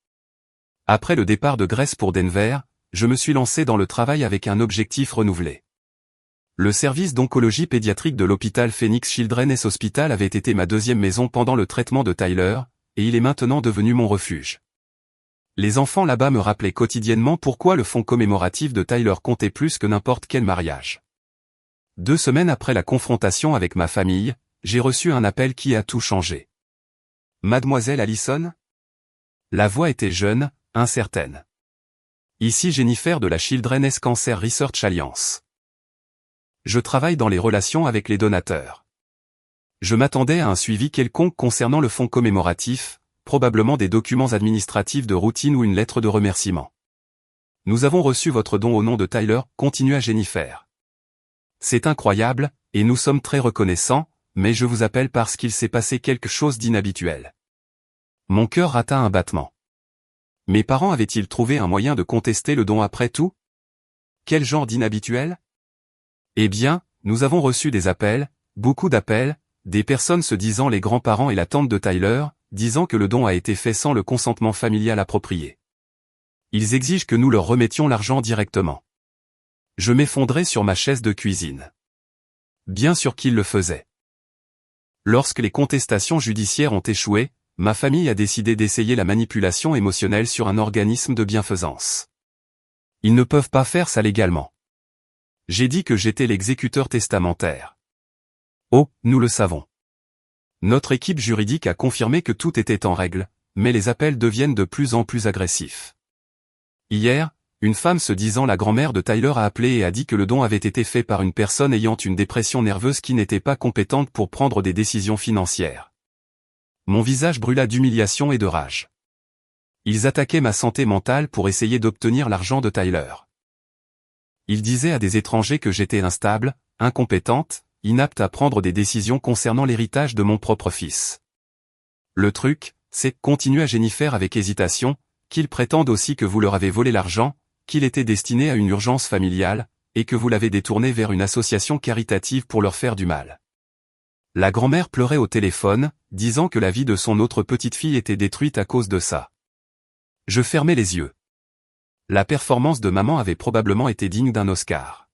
Après le départ de Grace pour Denver, je me suis lancé dans le travail avec un objectif renouvelé. Le service d'oncologie pédiatrique de l'hôpital Phoenix Children's Hospital avait été ma deuxième maison pendant le traitement de Tyler, et il est maintenant devenu mon refuge. Les enfants là-bas me rappelaient quotidiennement pourquoi le fonds commémoratif de Tyler comptait plus que n'importe quel mariage. 2 semaines après la confrontation avec ma famille, j'ai reçu un appel qui a tout changé. Mademoiselle Allison ? La voix était jeune, incertaine. Ici Jennifer de la Children's Cancer Research Alliance. Je travaille dans les relations avec les donateurs. Je m'attendais à un suivi quelconque concernant le fonds commémoratif, probablement des documents administratifs de routine ou une lettre de remerciement. Nous avons reçu votre don au nom de Tyler, continua Jennifer. C'est incroyable, et nous sommes très reconnaissants, mais je vous appelle parce qu'il s'est passé quelque chose d'inhabituel. Mon cœur rata un battement. Mes parents avaient-ils trouvé un moyen de contester le don après tout? Quel genre d'inhabituel? Eh bien, nous avons reçu des appels, beaucoup d'appels, des personnes se disant les grands-parents et la tante de Tyler, disant que le don a été fait sans le consentement familial approprié. Ils exigent que nous leur remettions l'argent directement. Je m'effondrais sur ma chaise de cuisine. Bien sûr qu'ils le faisaient. Lorsque les contestations judiciaires ont échoué, ma famille a décidé d'essayer la manipulation émotionnelle sur un organisme de bienfaisance. Ils ne peuvent pas faire ça légalement. J'ai dit que j'étais l'exécuteur testamentaire. Oh, nous le savons. Notre équipe juridique a confirmé que tout était en règle, mais les appels deviennent de plus en plus agressifs. Hier, une femme se disant la grand-mère de Tyler a appelé et a dit que le don avait été fait par une personne ayant une dépression nerveuse qui n'était pas compétente pour prendre des décisions financières. Mon visage brûla d'humiliation et de rage. Ils attaquaient ma santé mentale pour essayer d'obtenir l'argent de Tyler. Ils disaient à des étrangers que j'étais instable, incompétente, inapte à prendre des décisions concernant l'héritage de mon propre fils. Le truc, c'est, continua Jennifer avec hésitation, qu'ils prétendent aussi que vous leur avez volé l'argent, qu'il était destiné à une urgence familiale, et que vous l'avez détourné vers une association caritative pour leur faire du mal. La grand-mère pleurait au téléphone, disant que la vie de son autre petite-fille était détruite à cause de ça. Je fermai les yeux. La performance de maman avait probablement été digne d'un Oscar.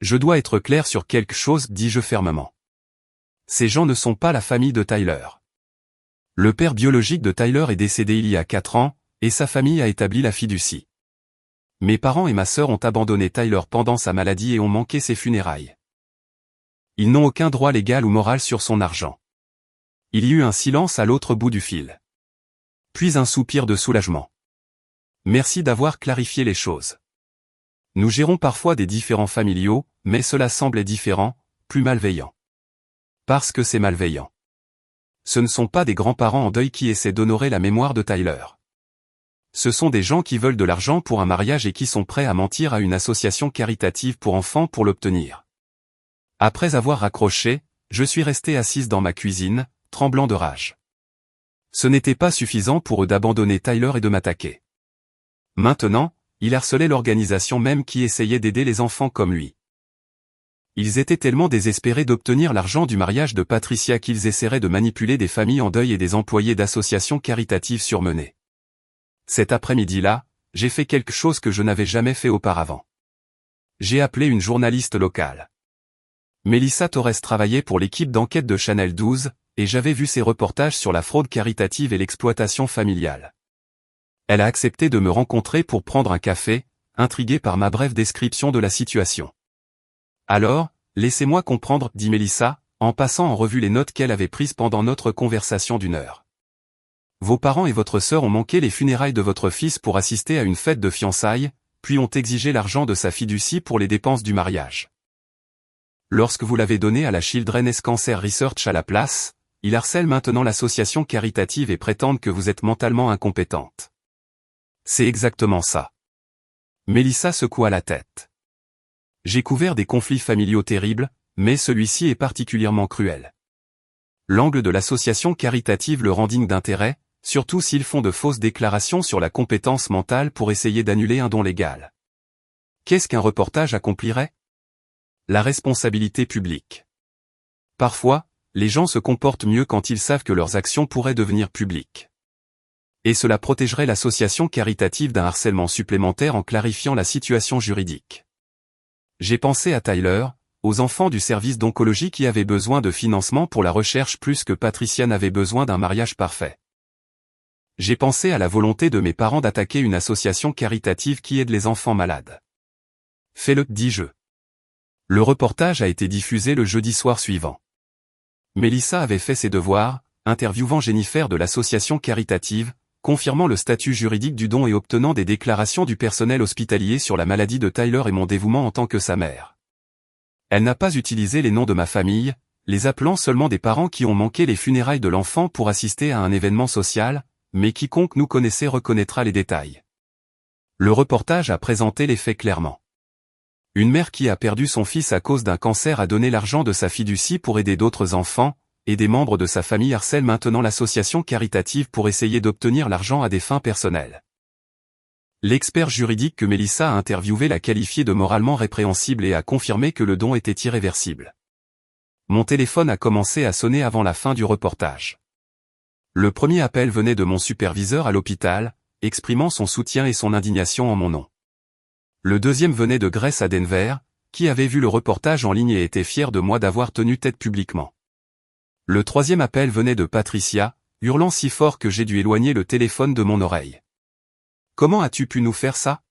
Je dois être clair sur quelque chose, dis-je fermement. Ces gens ne sont pas la famille de Tyler. Le père biologique de Tyler est décédé il y a 4 ans, et sa famille a établi la fiducie. Mes parents et ma sœur ont abandonné Tyler pendant sa maladie et ont manqué ses funérailles. Ils n'ont aucun droit légal ou moral sur son argent. Il y eut un silence à l'autre bout du fil. Puis un soupir de soulagement. Merci d'avoir clarifié les choses. Nous gérons parfois des différends familiaux, mais cela semblait différent, plus malveillant. Parce que c'est malveillant. Ce ne sont pas des grands-parents en deuil qui essaient d'honorer la mémoire de Tyler. Ce sont des gens qui veulent de l'argent pour un mariage et qui sont prêts à mentir à une association caritative pour enfants pour l'obtenir. Après avoir raccroché, je suis resté assise dans ma cuisine, tremblant de rage. Ce n'était pas suffisant pour eux d'abandonner Tyler et de m'attaquer. Maintenant, il harcelait l'organisation même qui essayait d'aider les enfants comme lui. Ils étaient tellement désespérés d'obtenir l'argent du mariage de Patricia qu'ils essaieraient de manipuler des familles en deuil et des employés d'associations caritatives surmenées. Cet après-midi-là, j'ai fait quelque chose que je n'avais jamais fait auparavant. J'ai appelé une journaliste locale. Melissa Torres travaillait pour l'équipe d'enquête de Channel 12, et j'avais vu ses reportages sur la fraude caritative et l'exploitation familiale. Elle a accepté de me rencontrer pour prendre un café, intriguée par ma brève description de la situation. Alors, laissez-moi comprendre, dit Melissa, en passant en revue les notes qu'elle avait prises pendant notre conversation d'1 heure. Vos parents et votre sœur ont manqué les funérailles de votre fils pour assister à une fête de fiançailles, puis ont exigé l'argent de sa fiducie pour les dépenses du mariage. Lorsque vous l'avez donné à la Children's Cancer Research à la place, ils harcèlent maintenant l'association caritative et prétendent que vous êtes mentalement incompétente. C'est exactement ça. Mélissa secoua la tête. J'ai couvert des conflits familiaux terribles, mais celui-ci est particulièrement cruel. L'angle de l'association caritative le rend digne d'intérêt, surtout s'ils font de fausses déclarations sur la compétence mentale pour essayer d'annuler un don légal. Qu'est-ce qu'un reportage accomplirait? La responsabilité publique. Parfois, les gens se comportent mieux quand ils savent que leurs actions pourraient devenir publiques. Et cela protégerait l'association caritative d'un harcèlement supplémentaire en clarifiant la situation juridique. J'ai pensé à Tyler, aux enfants du service d'oncologie qui avaient besoin de financement pour la recherche plus que Patricia n'avait besoin d'un mariage parfait. J'ai pensé à la volonté de mes parents d'attaquer une association caritative qui aide les enfants malades. Fais-le, dis-je. Le reportage a été diffusé le jeudi soir suivant. Mélissa avait fait ses devoirs, interviewant Jennifer de l'association caritative, confirmant le statut juridique du don et obtenant des déclarations du personnel hospitalier sur la maladie de Tyler et mon dévouement en tant que sa mère. Elle n'a pas utilisé les noms de ma famille, les appelant seulement des parents qui ont manqué les funérailles de l'enfant pour assister à un événement social, mais quiconque nous connaissait reconnaîtra les détails. Le reportage a présenté les faits clairement. Une mère qui a perdu son fils à cause d'un cancer a donné l'argent de sa fiducie pour aider d'autres enfants, et des membres de sa famille harcèlent maintenant l'association caritative pour essayer d'obtenir l'argent à des fins personnelles. L'expert juridique que Mélissa a interviewé l'a qualifié de moralement répréhensible et a confirmé que le don était irréversible. Mon téléphone a commencé à sonner avant la fin du reportage. Le premier appel venait de mon superviseur à l'hôpital, exprimant son soutien et son indignation en mon nom. Le deuxième venait de Grace à Denver, qui avait vu le reportage en ligne et était fier de moi d'avoir tenu tête publiquement. Le troisième appel venait de Patricia, hurlant si fort que j'ai dû éloigner le téléphone de mon oreille. Comment as-tu pu nous faire ça?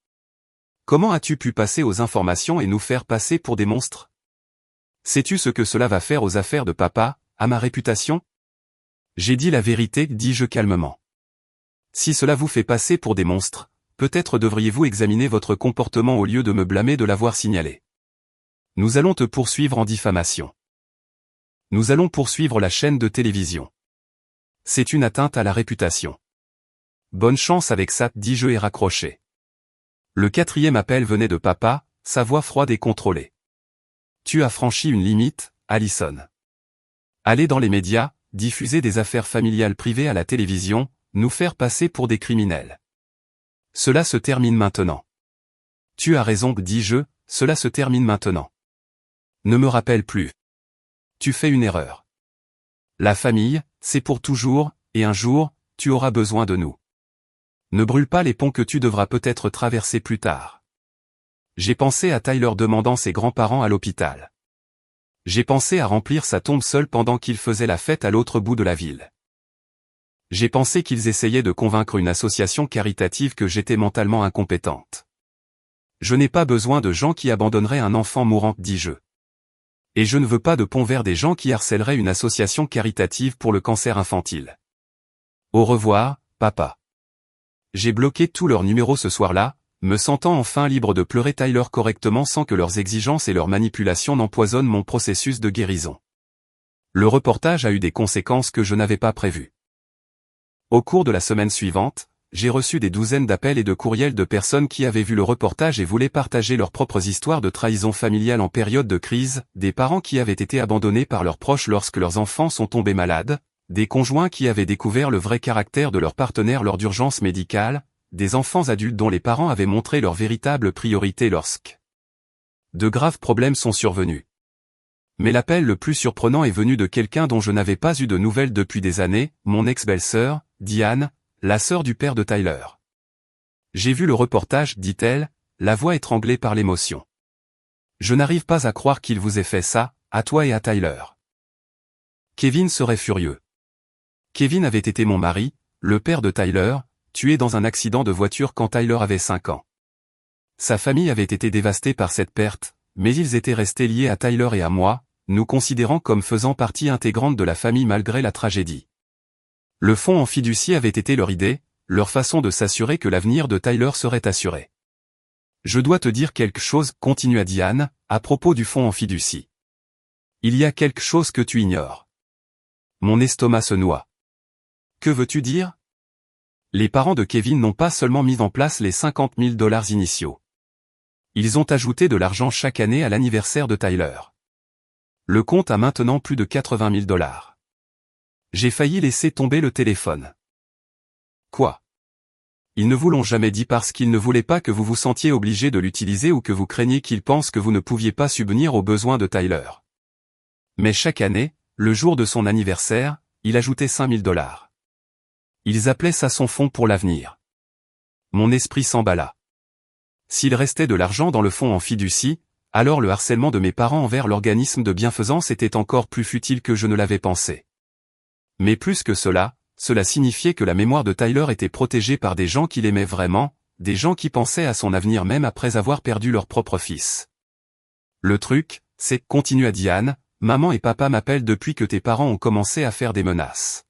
Comment as-tu pu passer aux informations et nous faire passer pour des monstres? Sais-tu ce que cela va faire aux affaires de papa, à ma réputation? J'ai dit la vérité, dis-je calmement. Si cela vous fait passer pour des monstres, peut-être devriez-vous examiner votre comportement au lieu de me blâmer de l'avoir signalé. Nous allons te poursuivre en diffamation. Nous allons poursuivre la chaîne de télévision. C'est une atteinte à la réputation. Bonne chance avec ça, dis-je et raccroché. Le quatrième appel venait de papa, sa voix froide et contrôlée. Tu as franchi une limite, Allison. Aller dans les médias, diffuser des affaires familiales privées à la télévision, nous faire passer pour des criminels. Cela se termine maintenant. Tu as raison, dis-je, cela se termine maintenant. Ne me rappelle plus. Tu fais une erreur. La famille, c'est pour toujours, et un jour, tu auras besoin de nous. Ne brûle pas les ponts que tu devras peut-être traverser plus tard. J'ai pensé à Tyler demandant ses grands-parents à l'hôpital. J'ai pensé à remplir sa tombe seul pendant qu'il faisait la fête à l'autre bout de la ville. J'ai pensé qu'ils essayaient de convaincre une association caritative que j'étais mentalement incompétente. Je n'ai pas besoin de gens qui abandonneraient un enfant mourant, dis-je. Et je ne veux pas de pont vers des gens qui harcèleraient une association caritative pour le cancer infantile. Au revoir, papa. J'ai bloqué tous leurs numéros ce soir-là, me sentant enfin libre de pleurer Tyler correctement sans que leurs exigences et leurs manipulations n'empoisonnent mon processus de guérison. Le reportage a eu des conséquences que je n'avais pas prévues. Au cours de la semaine suivante, j'ai reçu des douzaines d'appels et de courriels de personnes qui avaient vu le reportage et voulaient partager leurs propres histoires de trahison familiale en période de crise, des parents qui avaient été abandonnés par leurs proches lorsque leurs enfants sont tombés malades, des conjoints qui avaient découvert le vrai caractère de leur partenaire lors d'urgences médicales, des enfants adultes dont les parents avaient montré leur véritable priorité lorsque de graves problèmes sont survenus. Mais l'appel le plus surprenant est venu de quelqu'un dont je n'avais pas eu de nouvelles depuis des années, mon ex-belle-sœur, Diane, la sœur du père de Tyler. J'ai vu le reportage, dit-elle, la voix étranglée par l'émotion. Je n'arrive pas à croire qu'il vous ait fait ça, à toi et à Tyler. Kevin serait furieux. Kevin avait été mon mari, le père de Tyler, tué dans un accident de voiture quand Tyler avait 5 ans. Sa famille avait été dévastée par cette perte, mais ils étaient restés liés à Tyler et à moi, nous considérant comme faisant partie intégrante de la famille malgré la tragédie. Le fonds en fiducie avait été leur idée, leur façon de s'assurer que l'avenir de Tyler serait assuré. Je dois te dire quelque chose, continua Diane, à propos du fonds en fiducie. Il y a quelque chose que tu ignores. Mon estomac se noie. Que veux-tu dire? Les parents de Kevin n'ont pas seulement mis en place les 50 000 $ initiaux. Ils ont ajouté de l'argent chaque année à l'anniversaire de Tyler. Le compte a maintenant plus de 80 000 $. J'ai failli laisser tomber le téléphone. Quoi? Ils ne vous l'ont jamais dit parce qu'ils ne voulaient pas que vous vous sentiez obligé de l'utiliser ou que vous craigniez qu'ils pensent que vous ne pouviez pas subvenir aux besoins de Tyler. Mais chaque année, le jour de son anniversaire, il ajoutait 5 000 $. Ils appelaient ça son fonds pour l'avenir. Mon esprit s'emballa. S'il restait de l'argent dans le fonds en fiducie, alors le harcèlement de mes parents envers l'organisme de bienfaisance était encore plus futile que je ne l'avais pensé. Mais plus que cela signifiait que la mémoire de Tyler était protégée par des gens qui l'aimaient vraiment, des gens qui pensaient à son avenir même après avoir perdu leur propre fils. Le truc, c'est, continua Diane, maman et papa m'appellent depuis que tes parents ont commencé à faire des menaces.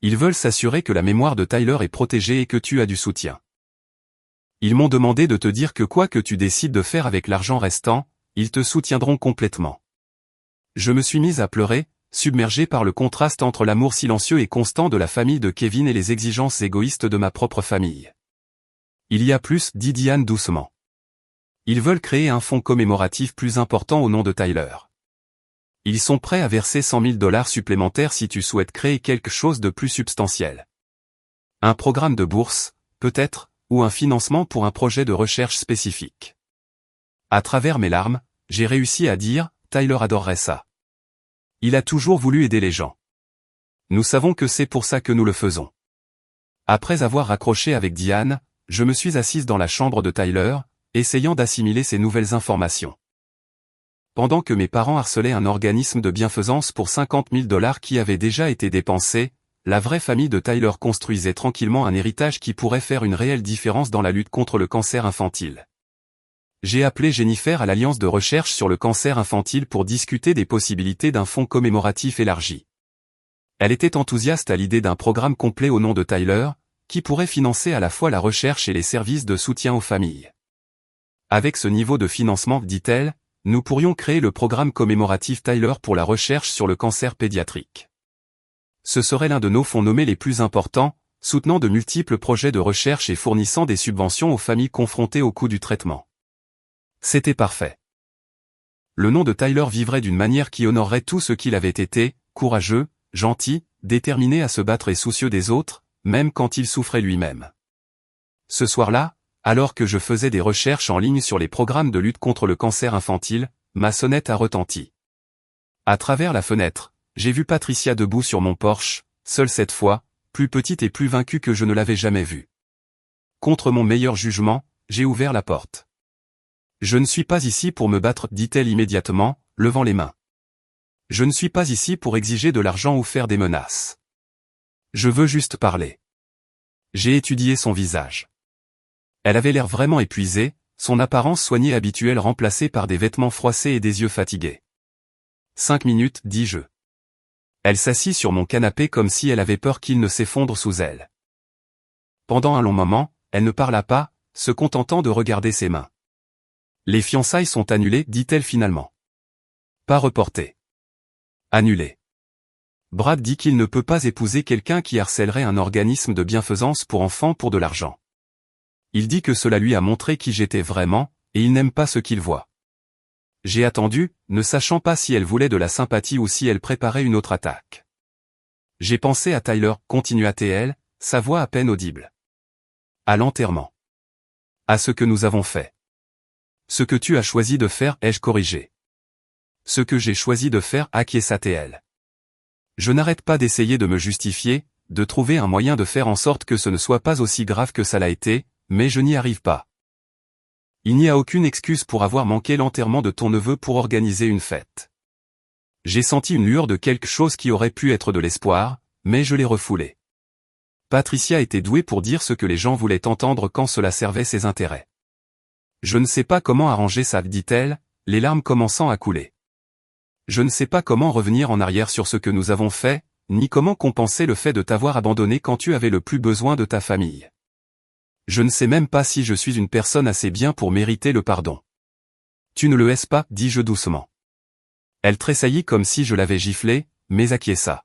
Ils veulent s'assurer que la mémoire de Tyler est protégée et que tu as du soutien. Ils m'ont demandé de te dire que quoi que tu décides de faire avec l'argent restant, ils te soutiendront complètement. Je me suis mise à pleurer, submergé par le contraste entre l'amour silencieux et constant de la famille de Kevin et les exigences égoïstes de ma propre famille. Il y a plus, dit Diane doucement. Ils veulent créer un fonds commémoratif plus important au nom de Tyler. Ils sont prêts à verser 100 000 $ supplémentaires si tu souhaites créer quelque chose de plus substantiel. Un programme de bourse, peut-être, ou un financement pour un projet de recherche spécifique. À travers mes larmes, j'ai réussi à dire, Tyler adorerait ça. Il a toujours voulu aider les gens. Nous savons que c'est pour ça que nous le faisons. Après avoir raccroché avec Diane, je me suis assise dans la chambre de Tyler, essayant d'assimiler ces nouvelles informations. Pendant que mes parents harcelaient un organisme de bienfaisance pour 50 000 $ qui avait déjà été dépensé, la vraie famille de Tyler construisait tranquillement un héritage qui pourrait faire une réelle différence dans la lutte contre le cancer infantile. J'ai appelé Jennifer à l'Alliance de recherche sur le cancer infantile pour discuter des possibilités d'un fonds commémoratif élargi. Elle était enthousiaste à l'idée d'un programme complet au nom de Tyler, qui pourrait financer à la fois la recherche et les services de soutien aux familles. Avec ce niveau de financement, dit-elle, nous pourrions créer le programme commémoratif Tyler pour la recherche sur le cancer pédiatrique. Ce serait l'un de nos fonds nommés les plus importants, soutenant de multiples projets de recherche et fournissant des subventions aux familles confrontées au coût du traitement. C'était parfait. Le nom de Tyler vivrait d'une manière qui honorerait tout ce qu'il avait été, courageux, gentil, déterminé à se battre et soucieux des autres, même quand il souffrait lui-même. Ce soir-là, alors que je faisais des recherches en ligne sur les programmes de lutte contre le cancer infantile, ma sonnette a retenti. À travers la fenêtre, j'ai vu Patricia debout sur mon porche, seule cette fois, plus petite et plus vaincue que je ne l'avais jamais vue. Contre mon meilleur jugement, j'ai ouvert la porte. Je ne suis pas ici pour me battre, dit-elle immédiatement, levant les mains. Je ne suis pas ici pour exiger de l'argent ou faire des menaces. Je veux juste parler. J'ai étudié son visage. Elle avait l'air vraiment épuisée, son apparence soignée habituelle remplacée par des vêtements froissés et des yeux fatigués. 5 minutes, dis-je. Elle s'assit sur mon canapé comme si elle avait peur qu'il ne s'effondre sous elle. Pendant un long moment, elle ne parla pas, se contentant de regarder ses mains. Les fiançailles sont annulées, dit-elle finalement. Pas reportées. Annulées. Brad dit qu'il ne peut pas épouser quelqu'un qui harcèlerait un organisme de bienfaisance pour enfants pour de l'argent. Il dit que cela lui a montré qui j'étais vraiment, et il n'aime pas ce qu'il voit. J'ai attendu, ne sachant pas si elle voulait de la sympathie ou si elle préparait une autre attaque. J'ai pensé à Tyler, continua-t-elle, sa voix à peine audible. À l'enterrement. À ce que nous avons fait. Ce que tu as choisi de faire, ai-je corrigé. Ce que j'ai choisi de faire, acquiesça-t-elle. Je n'arrête pas d'essayer de me justifier, de trouver un moyen de faire en sorte que ce ne soit pas aussi grave que ça l'a été, mais je n'y arrive pas. Il n'y a aucune excuse pour avoir manqué l'enterrement de ton neveu pour organiser une fête. J'ai senti une lueur de quelque chose qui aurait pu être de l'espoir, mais je l'ai refoulé. Patricia était douée pour dire ce que les gens voulaient entendre quand cela servait ses intérêts. Je ne sais pas comment arranger ça, dit-elle, les larmes commençant à couler. Je ne sais pas comment revenir en arrière sur ce que nous avons fait, ni comment compenser le fait de t'avoir abandonné quand tu avais le plus besoin de ta famille. Je ne sais même pas si je suis une personne assez bien pour mériter le pardon. Tu ne le es pas, dis-je doucement. Elle tressaillit comme si je l'avais giflée, mais acquiesça.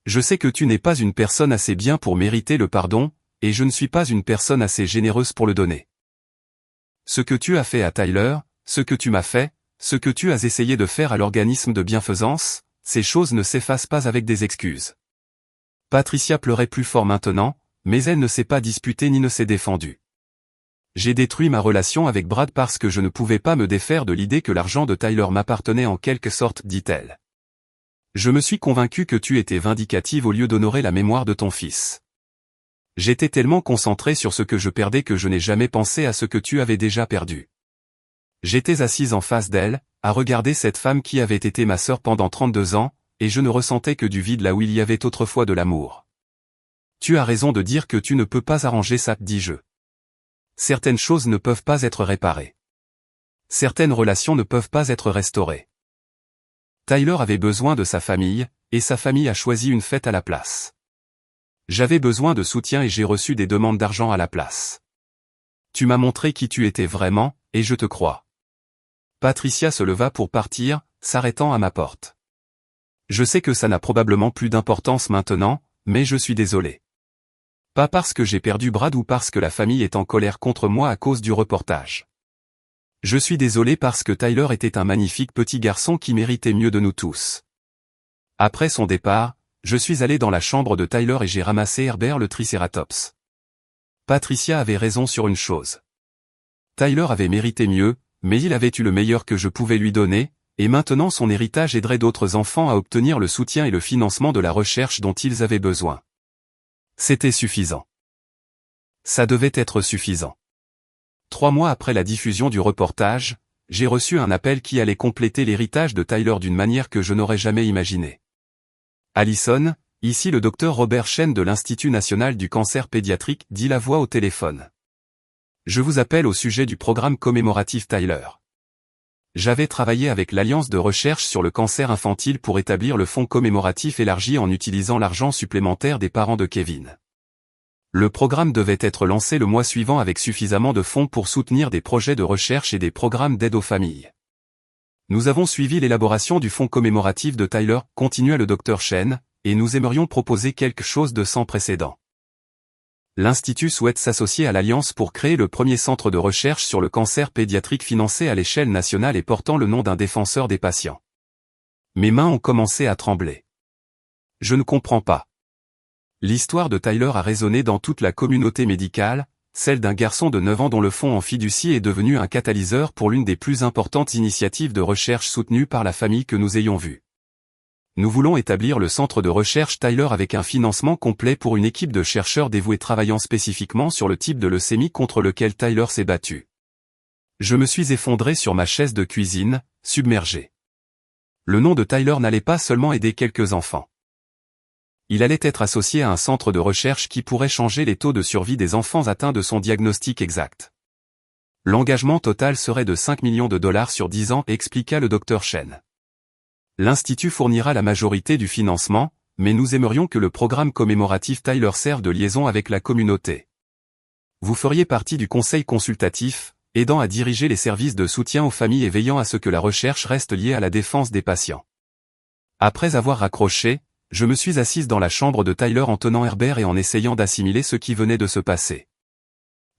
Je sais que tu n'es pas une personne assez bien pour mériter le pardon, et je ne suis pas une personne assez généreuse pour le donner. Ce que tu as fait à Tyler, ce que tu m'as fait, ce que tu as essayé de faire à l'organisme de bienfaisance, ces choses ne s'effacent pas avec des excuses. Patricia pleurait plus fort maintenant, mais elle ne s'est pas disputée ni ne s'est défendue. J'ai détruit ma relation avec Brad parce que je ne pouvais pas me défaire de l'idée que l'argent de Tyler m'appartenait en quelque sorte, dit-elle. Je me suis convaincu que tu étais vindicative au lieu d'honorer la mémoire de ton fils. J'étais tellement concentré sur ce que je perdais que je n'ai jamais pensé à ce que tu avais déjà perdu. J'étais assise en face d'elle, à regarder cette femme qui avait été ma sœur pendant 32 ans, et je ne ressentais que du vide là où il y avait autrefois de l'amour. Tu as raison de dire que tu ne peux pas arranger ça, dis-je. Certaines choses ne peuvent pas être réparées. Certaines relations ne peuvent pas être restaurées. Tyler avait besoin de sa famille, et sa famille a choisi une fête à la place. J'avais besoin de soutien et j'ai reçu des demandes d'argent à la place. Tu m'as montré qui tu étais vraiment, et je te crois. Patricia se leva pour partir, s'arrêtant à ma porte. Je sais que ça n'a probablement plus d'importance maintenant, mais je suis désolé. Pas parce que j'ai perdu Brad ou parce que la famille est en colère contre moi à cause du reportage. Je suis désolé parce que Tyler était un magnifique petit garçon qui méritait mieux de nous tous. Après son départ, je suis allé dans la chambre de Tyler et j'ai ramassé Herbert le Triceratops. Patricia avait raison sur une chose. Tyler avait mérité mieux, mais il avait eu le meilleur que je pouvais lui donner, et maintenant son héritage aiderait d'autres enfants à obtenir le soutien et le financement de la recherche dont ils avaient besoin. C'était suffisant. Ça devait être suffisant. 3 mois après la diffusion du reportage, j'ai reçu un appel qui allait compléter l'héritage de Tyler d'une manière que je n'aurais jamais imaginée. Allison, ici le docteur Robert Chen de l'Institut national du cancer pédiatrique, dit la voix au téléphone. Je vous appelle au sujet du programme commémoratif Tyler. J'avais travaillé avec l'Alliance de recherche sur le cancer infantile pour établir le fonds commémoratif élargi en utilisant l'argent supplémentaire des parents de Kevin. Le programme devait être lancé le mois suivant avec suffisamment de fonds pour soutenir des projets de recherche et des programmes d'aide aux familles. Nous avons suivi l'élaboration du fonds commémoratif de Tyler, continua le Dr Chen, et nous aimerions proposer quelque chose de sans précédent. L'Institut souhaite s'associer à l'Alliance pour créer le premier centre de recherche sur le cancer pédiatrique financé à l'échelle nationale et portant le nom d'un défenseur des patients. Mes mains ont commencé à trembler. Je ne comprends pas. L'histoire de Tyler a résonné dans toute la communauté médicale, celle d'un garçon de 9 ans dont le fonds en fiducie est devenu un catalyseur pour l'une des plus importantes initiatives de recherche soutenues par la famille que nous ayons vue. Nous voulons établir le centre de recherche Tyler avec un financement complet pour une équipe de chercheurs dévoués travaillant spécifiquement sur le type de leucémie contre lequel Tyler s'est battu. Je me suis effondré sur ma chaise de cuisine, submergé. Le nom de Tyler n'allait pas seulement aider quelques enfants. Il allait être associé à un centre de recherche qui pourrait changer les taux de survie des enfants atteints de son diagnostic exact. L'engagement total serait de 5 millions de dollars sur 10 ans, expliqua le Dr Chen. L'Institut fournira la majorité du financement, mais nous aimerions que le programme commémoratif Tyler serve de liaison avec la communauté. Vous feriez partie du conseil consultatif, aidant à diriger les services de soutien aux familles et veillant à ce que la recherche reste liée à la défense des patients. Après avoir raccroché, je me suis assise dans la chambre de Tyler en tenant Herbert et en essayant d'assimiler ce qui venait de se passer.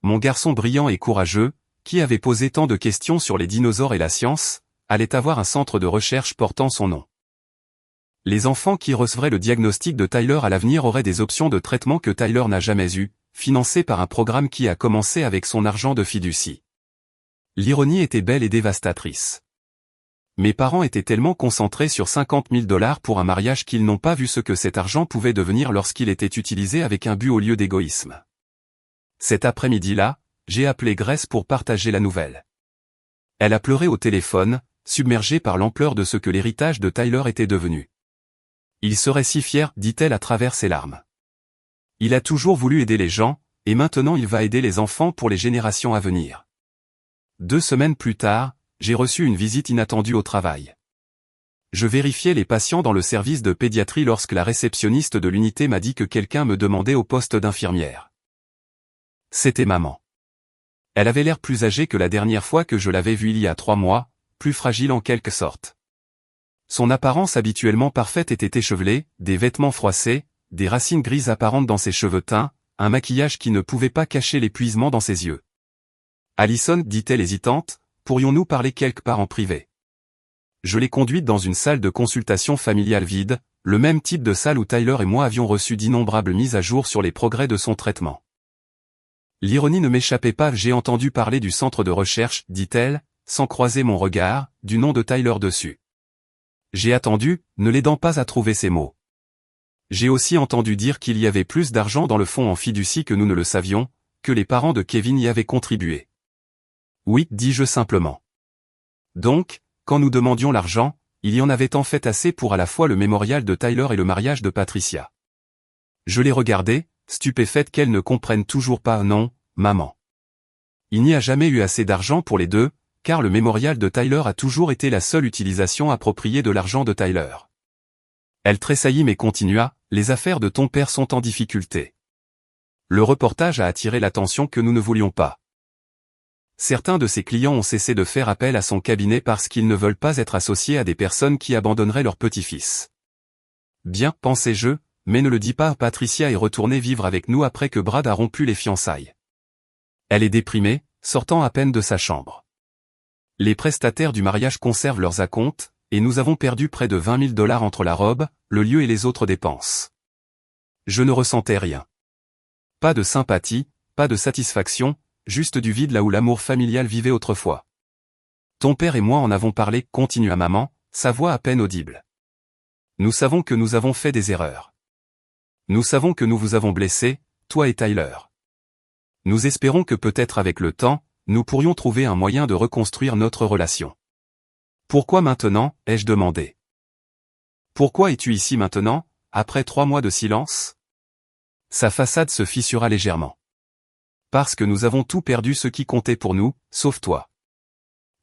Mon garçon brillant et courageux, qui avait posé tant de questions sur les dinosaures et la science, allait avoir un centre de recherche portant son nom. Les enfants qui recevraient le diagnostic de Tyler à l'avenir auraient des options de traitement que Tyler n'a jamais eues, financées par un programme qui a commencé avec son argent de fiducie. L'ironie était belle et dévastatrice. Mes parents étaient tellement concentrés sur 50 000 $ pour un mariage qu'ils n'ont pas vu ce que cet argent pouvait devenir lorsqu'il était utilisé avec un but au lieu d'égoïsme. Cet après-midi-là, j'ai appelé Grace pour partager la nouvelle. Elle a pleuré au téléphone, submergée par l'ampleur de ce que l'héritage de Tyler était devenu. Il serait si fier, dit-elle à travers ses larmes. Il a toujours voulu aider les gens, et maintenant il va aider les enfants pour les générations à venir. 2 semaines plus tard, j'ai reçu une visite inattendue au travail. Je vérifiais les patients dans le service de pédiatrie lorsque la réceptionniste de l'unité m'a dit que quelqu'un me demandait au poste d'infirmière. C'était maman. Elle avait l'air plus âgée que la dernière fois que je l'avais vue il y a 3 mois, plus fragile en quelque sorte. Son apparence habituellement parfaite était échevelée, des vêtements froissés, des racines grises apparentes dans ses cheveux teints, un maquillage qui ne pouvait pas cacher l'épuisement dans ses yeux. Allison, dit-elle hésitante, pourrions-nous parler quelque part en privé? Je l'ai conduite dans une salle de consultation familiale vide, le même type de salle où Tyler et moi avions reçu d'innombrables mises à jour sur les progrès de son traitement. L'ironie ne m'échappait pas, j'ai entendu parler du centre de recherche, dit-elle, sans croiser mon regard, du nom de Tyler dessus. J'ai attendu, ne l'aidant pas à trouver ces mots. J'ai aussi entendu dire qu'il y avait plus d'argent dans le fonds en fiducie que nous ne le savions, que les parents de Kevin y avaient contribué. Oui, dis-je simplement. Donc, quand nous demandions l'argent, il y en avait en fait assez pour à la fois le mémorial de Tyler et le mariage de Patricia. Je l'ai regardée, stupéfaite qu'elle ne comprenne toujours pas. Non, maman. Il n'y a jamais eu assez d'argent pour les deux, car le mémorial de Tyler a toujours été la seule utilisation appropriée de l'argent de Tyler. Elle tressaillit mais continua, les affaires de ton père sont en difficulté. Le reportage a attiré l'attention que nous ne voulions pas. Certains de ses clients ont cessé de faire appel à son cabinet parce qu'ils ne veulent pas être associés à des personnes qui abandonneraient leur petit-fils. Bien, pensais-je, mais ne le dis pas, Patricia est retournée vivre avec nous après que Brad a rompu les fiançailles. Elle est déprimée, sortant à peine de sa chambre. Les prestataires du mariage conservent leurs acomptes, et nous avons perdu près de 20 000 $ entre la robe, le lieu et les autres dépenses. Je ne ressentais rien. Pas de sympathie, pas de satisfaction, juste du vide là où l'amour familial vivait autrefois. Ton père et moi en avons parlé, continua maman, sa voix à peine audible. Nous savons que nous avons fait des erreurs. Nous savons que nous vous avons blessé, toi et Tyler. Nous espérons que peut-être avec le temps, nous pourrions trouver un moyen de reconstruire notre relation. Pourquoi maintenant, ai-je demandé. Pourquoi es-tu ici maintenant, après 3 mois de silence? Sa façade se fissura légèrement. Parce que nous avons tout perdu ce qui comptait pour nous, sauf toi.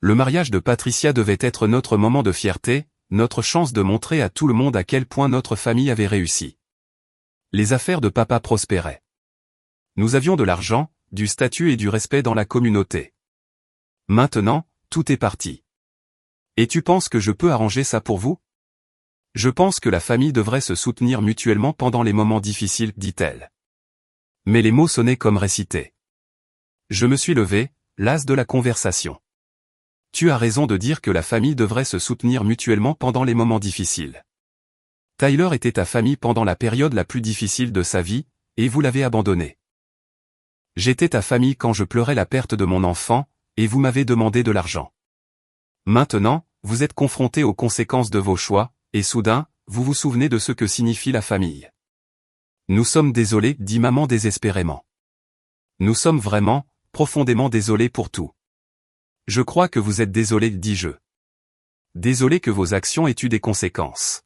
Le mariage de Patricia devait être notre moment de fierté, notre chance de montrer à tout le monde à quel point notre famille avait réussi. Les affaires de papa prospéraient. Nous avions de l'argent, du statut et du respect dans la communauté. Maintenant, tout est parti. Et tu penses que je peux arranger ça pour vous? Je pense que la famille devrait se soutenir mutuellement pendant les moments difficiles, dit-elle. Mais les mots sonnaient comme récités. Je me suis levé, las de la conversation. Tu as raison de dire que la famille devrait se soutenir mutuellement pendant les moments difficiles. Tyler était ta famille pendant la période la plus difficile de sa vie, et vous l'avez abandonné. J'étais ta famille quand je pleurais la perte de mon enfant, et vous m'avez demandé de l'argent. Maintenant, vous êtes confrontés aux conséquences de vos choix, et soudain, vous vous souvenez de ce que signifie la famille. Nous sommes désolés, dit maman désespérément. Nous sommes vraiment, profondément désolés pour tout. Je crois que vous êtes désolés, dis-je. Désolé que vos actions aient eu des conséquences.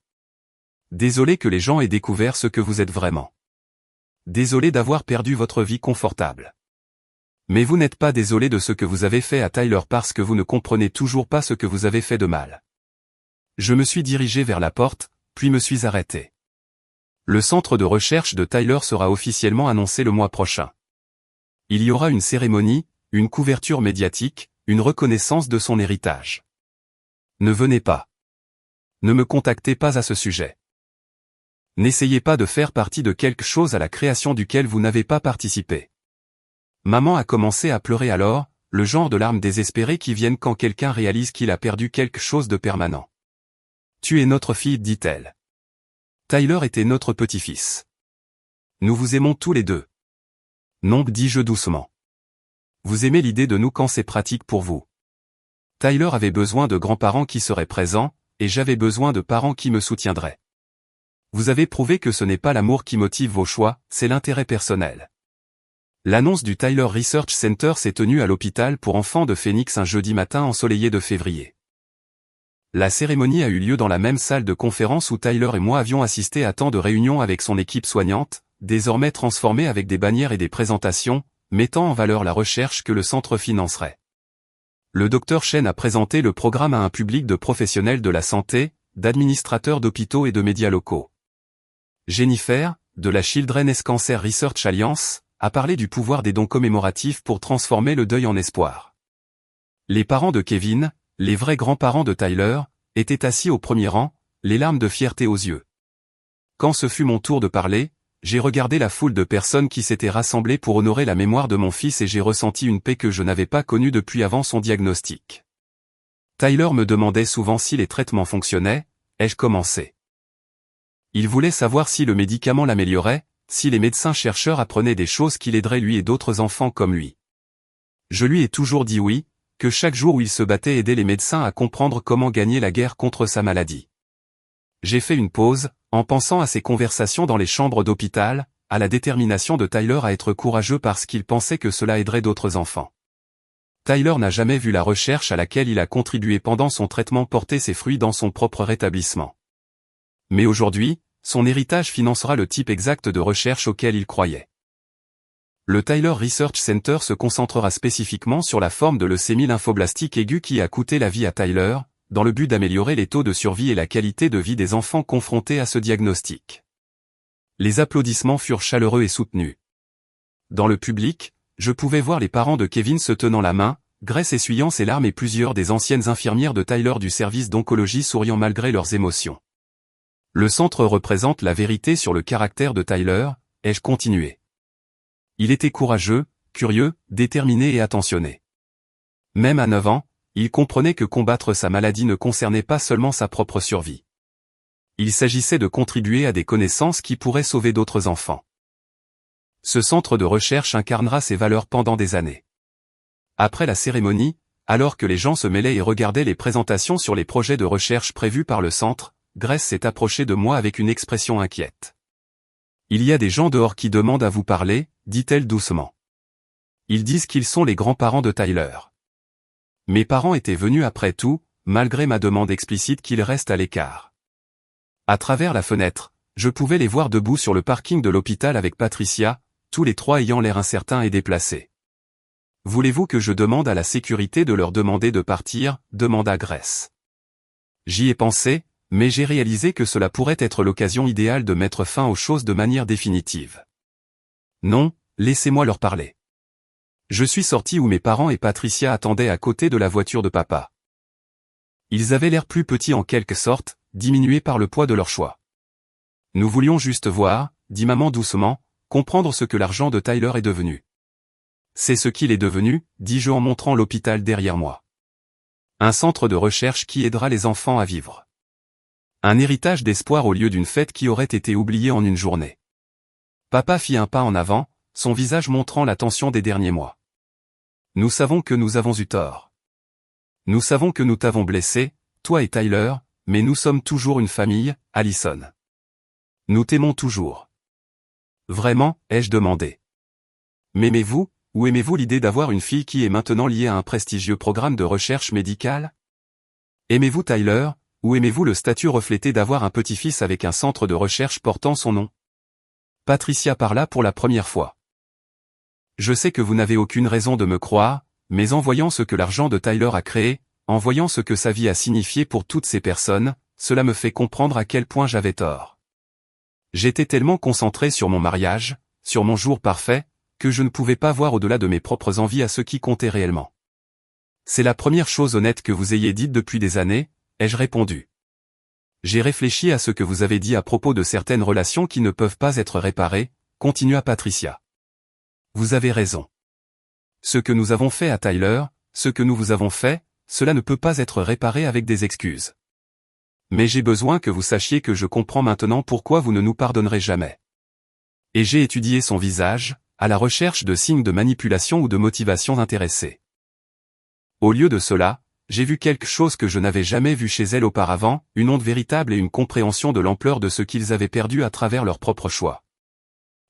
Désolé que les gens aient découvert ce que vous êtes vraiment. Désolé d'avoir perdu votre vie confortable. Mais vous n'êtes pas désolé de ce que vous avez fait à Tyler parce que vous ne comprenez toujours pas ce que vous avez fait de mal. Je me suis dirigé vers la porte, puis me suis arrêté. Le centre de recherche de Tyler sera officiellement annoncé le mois prochain. Il y aura une cérémonie, une couverture médiatique, une reconnaissance de son héritage. Ne venez pas. Ne me contactez pas à ce sujet. N'essayez pas de faire partie de quelque chose à la création duquel vous n'avez pas participé. Maman a commencé à pleurer alors, le genre de larmes désespérées qui viennent quand quelqu'un réalise qu'il a perdu quelque chose de permanent. Tu es notre fille, dit-elle. Tyler était notre petit-fils. Nous vous aimons tous les deux. Non, dis-je doucement. Vous aimez l'idée de nous quand c'est pratique pour vous. Tyler avait besoin de grands-parents qui seraient présents, et j'avais besoin de parents qui me soutiendraient. Vous avez prouvé que ce n'est pas l'amour qui motive vos choix, c'est l'intérêt personnel. L'annonce du Tyler Research Center s'est tenue à l'hôpital pour enfants de Phoenix un jeudi matin ensoleillé de février. La cérémonie a eu lieu dans la même salle de conférence où Tyler et moi avions assisté à tant de réunions avec son équipe soignante, désormais transformée avec des bannières et des présentations, mettant en valeur la recherche que le centre financerait. Le Dr Chen a présenté le programme à un public de professionnels de la santé, d'administrateurs d'hôpitaux et de médias locaux. Jennifer, de la Children's Cancer Research Alliance, a parlé du pouvoir des dons commémoratifs pour transformer le deuil en espoir. Les parents de Kevin, les vrais grands-parents de Tyler, était assis au premier rang, les larmes de fierté aux yeux. Quand ce fut mon tour de parler, j'ai regardé la foule de personnes qui s'étaient rassemblées pour honorer la mémoire de mon fils et j'ai ressenti une paix que je n'avais pas connue depuis avant son diagnostic. Tyler me demandait souvent si les traitements fonctionnaient, ai-je commencé. Il voulait savoir si le médicament l'améliorait, si les médecins-chercheurs apprenaient des choses qui l'aideraient lui et d'autres enfants comme lui. Je lui ai toujours dit oui, que chaque jour où il se battait aidait les médecins à comprendre comment gagner la guerre contre sa maladie. J'ai fait une pause, en pensant à ces conversations dans les chambres d'hôpital, à la détermination de Tyler à être courageux parce qu'il pensait que cela aiderait d'autres enfants. Tyler n'a jamais vu la recherche à laquelle il a contribué pendant son traitement porter ses fruits dans son propre rétablissement. Mais aujourd'hui, son héritage financera le type exact de recherche auquel il croyait. Le Tyler Research Center se concentrera spécifiquement sur la forme de leucémie lymphoblastique aiguë qui a coûté la vie à Tyler, dans le but d'améliorer les taux de survie et la qualité de vie des enfants confrontés à ce diagnostic. Les applaudissements furent chaleureux et soutenus. Dans le public, je pouvais voir les parents de Kevin se tenant la main, Grace essuyant ses larmes et plusieurs des anciennes infirmières de Tyler du service d'oncologie souriant malgré leurs émotions. Le centre représente la vérité sur le caractère de Tyler, ai-je continué. Il était courageux, curieux, déterminé et attentionné. Même à 9 ans, il comprenait que combattre sa maladie ne concernait pas seulement sa propre survie. Il s'agissait de contribuer à des connaissances qui pourraient sauver d'autres enfants. Ce centre de recherche incarnera ces valeurs pendant des années. Après la cérémonie, alors que les gens se mêlaient et regardaient les présentations sur les projets de recherche prévus par le centre, Grace s'est approchée de moi avec une expression inquiète. Il y a des gens dehors qui demandent à vous parler, dit-elle doucement. Ils disent qu'ils sont les grands-parents de Tyler. Mes parents étaient venus après tout, malgré ma demande explicite qu'ils restent à l'écart. À travers la fenêtre, je pouvais les voir debout sur le parking de l'hôpital avec Patricia, tous les trois ayant l'air incertains et déplacés. Voulez-vous que je demande à la sécurité de leur demander de partir, demanda Grace. J'y ai pensé, mais j'ai réalisé que cela pourrait être l'occasion idéale de mettre fin aux choses de manière définitive. Non, laissez-moi leur parler. Je suis sorti où mes parents et Patricia attendaient à côté de la voiture de papa. Ils avaient l'air plus petits en quelque sorte, diminués par le poids de leur choix. Nous voulions juste voir, dit maman doucement, comprendre ce que l'argent de Tyler est devenu. C'est ce qu'il est devenu, dis-je en montrant l'hôpital derrière moi. Un centre de recherche qui aidera les enfants à vivre. Un héritage d'espoir au lieu d'une fête qui aurait été oubliée en une journée. Papa fit un pas en avant, son visage montrant la tension des derniers mois. Nous savons que nous avons eu tort. Nous savons que nous t'avons blessé, toi et Tyler, mais nous sommes toujours une famille, Allison. Nous t'aimons toujours. Vraiment, ai-je demandé. M'aimez-vous, ou aimez-vous l'idée d'avoir une fille qui est maintenant liée à un prestigieux programme de recherche médicale? Aimez-vous Tyler, ou aimez-vous le statut reflété d'avoir un petit-fils avec un centre de recherche portant son nom? Patricia parla pour la première fois. Je sais que vous n'avez aucune raison de me croire, mais en voyant ce que l'argent de Tyler a créé, en voyant ce que sa vie a signifié pour toutes ces personnes, cela me fait comprendre à quel point j'avais tort. J'étais tellement concentré sur mon mariage, sur mon jour parfait, que je ne pouvais pas voir au-delà de mes propres envies à ce qui comptait réellement. C'est la première chose honnête que vous ayez dite depuis des années, ai-je répondu. J'ai réfléchi à ce que vous avez dit à propos de certaines relations qui ne peuvent pas être réparées, continua Patricia. Vous avez raison. Ce que nous avons fait à Tyler, ce que nous vous avons fait, cela ne peut pas être réparé avec des excuses. Mais j'ai besoin que vous sachiez que je comprends maintenant pourquoi vous ne nous pardonnerez jamais. Et j'ai étudié son visage, à la recherche de signes de manipulation ou de motivations intéressées. Au lieu de cela, j'ai vu quelque chose que je n'avais jamais vu chez elle auparavant, une honte véritable et une compréhension de l'ampleur de ce qu'ils avaient perdu à travers leur propre choix.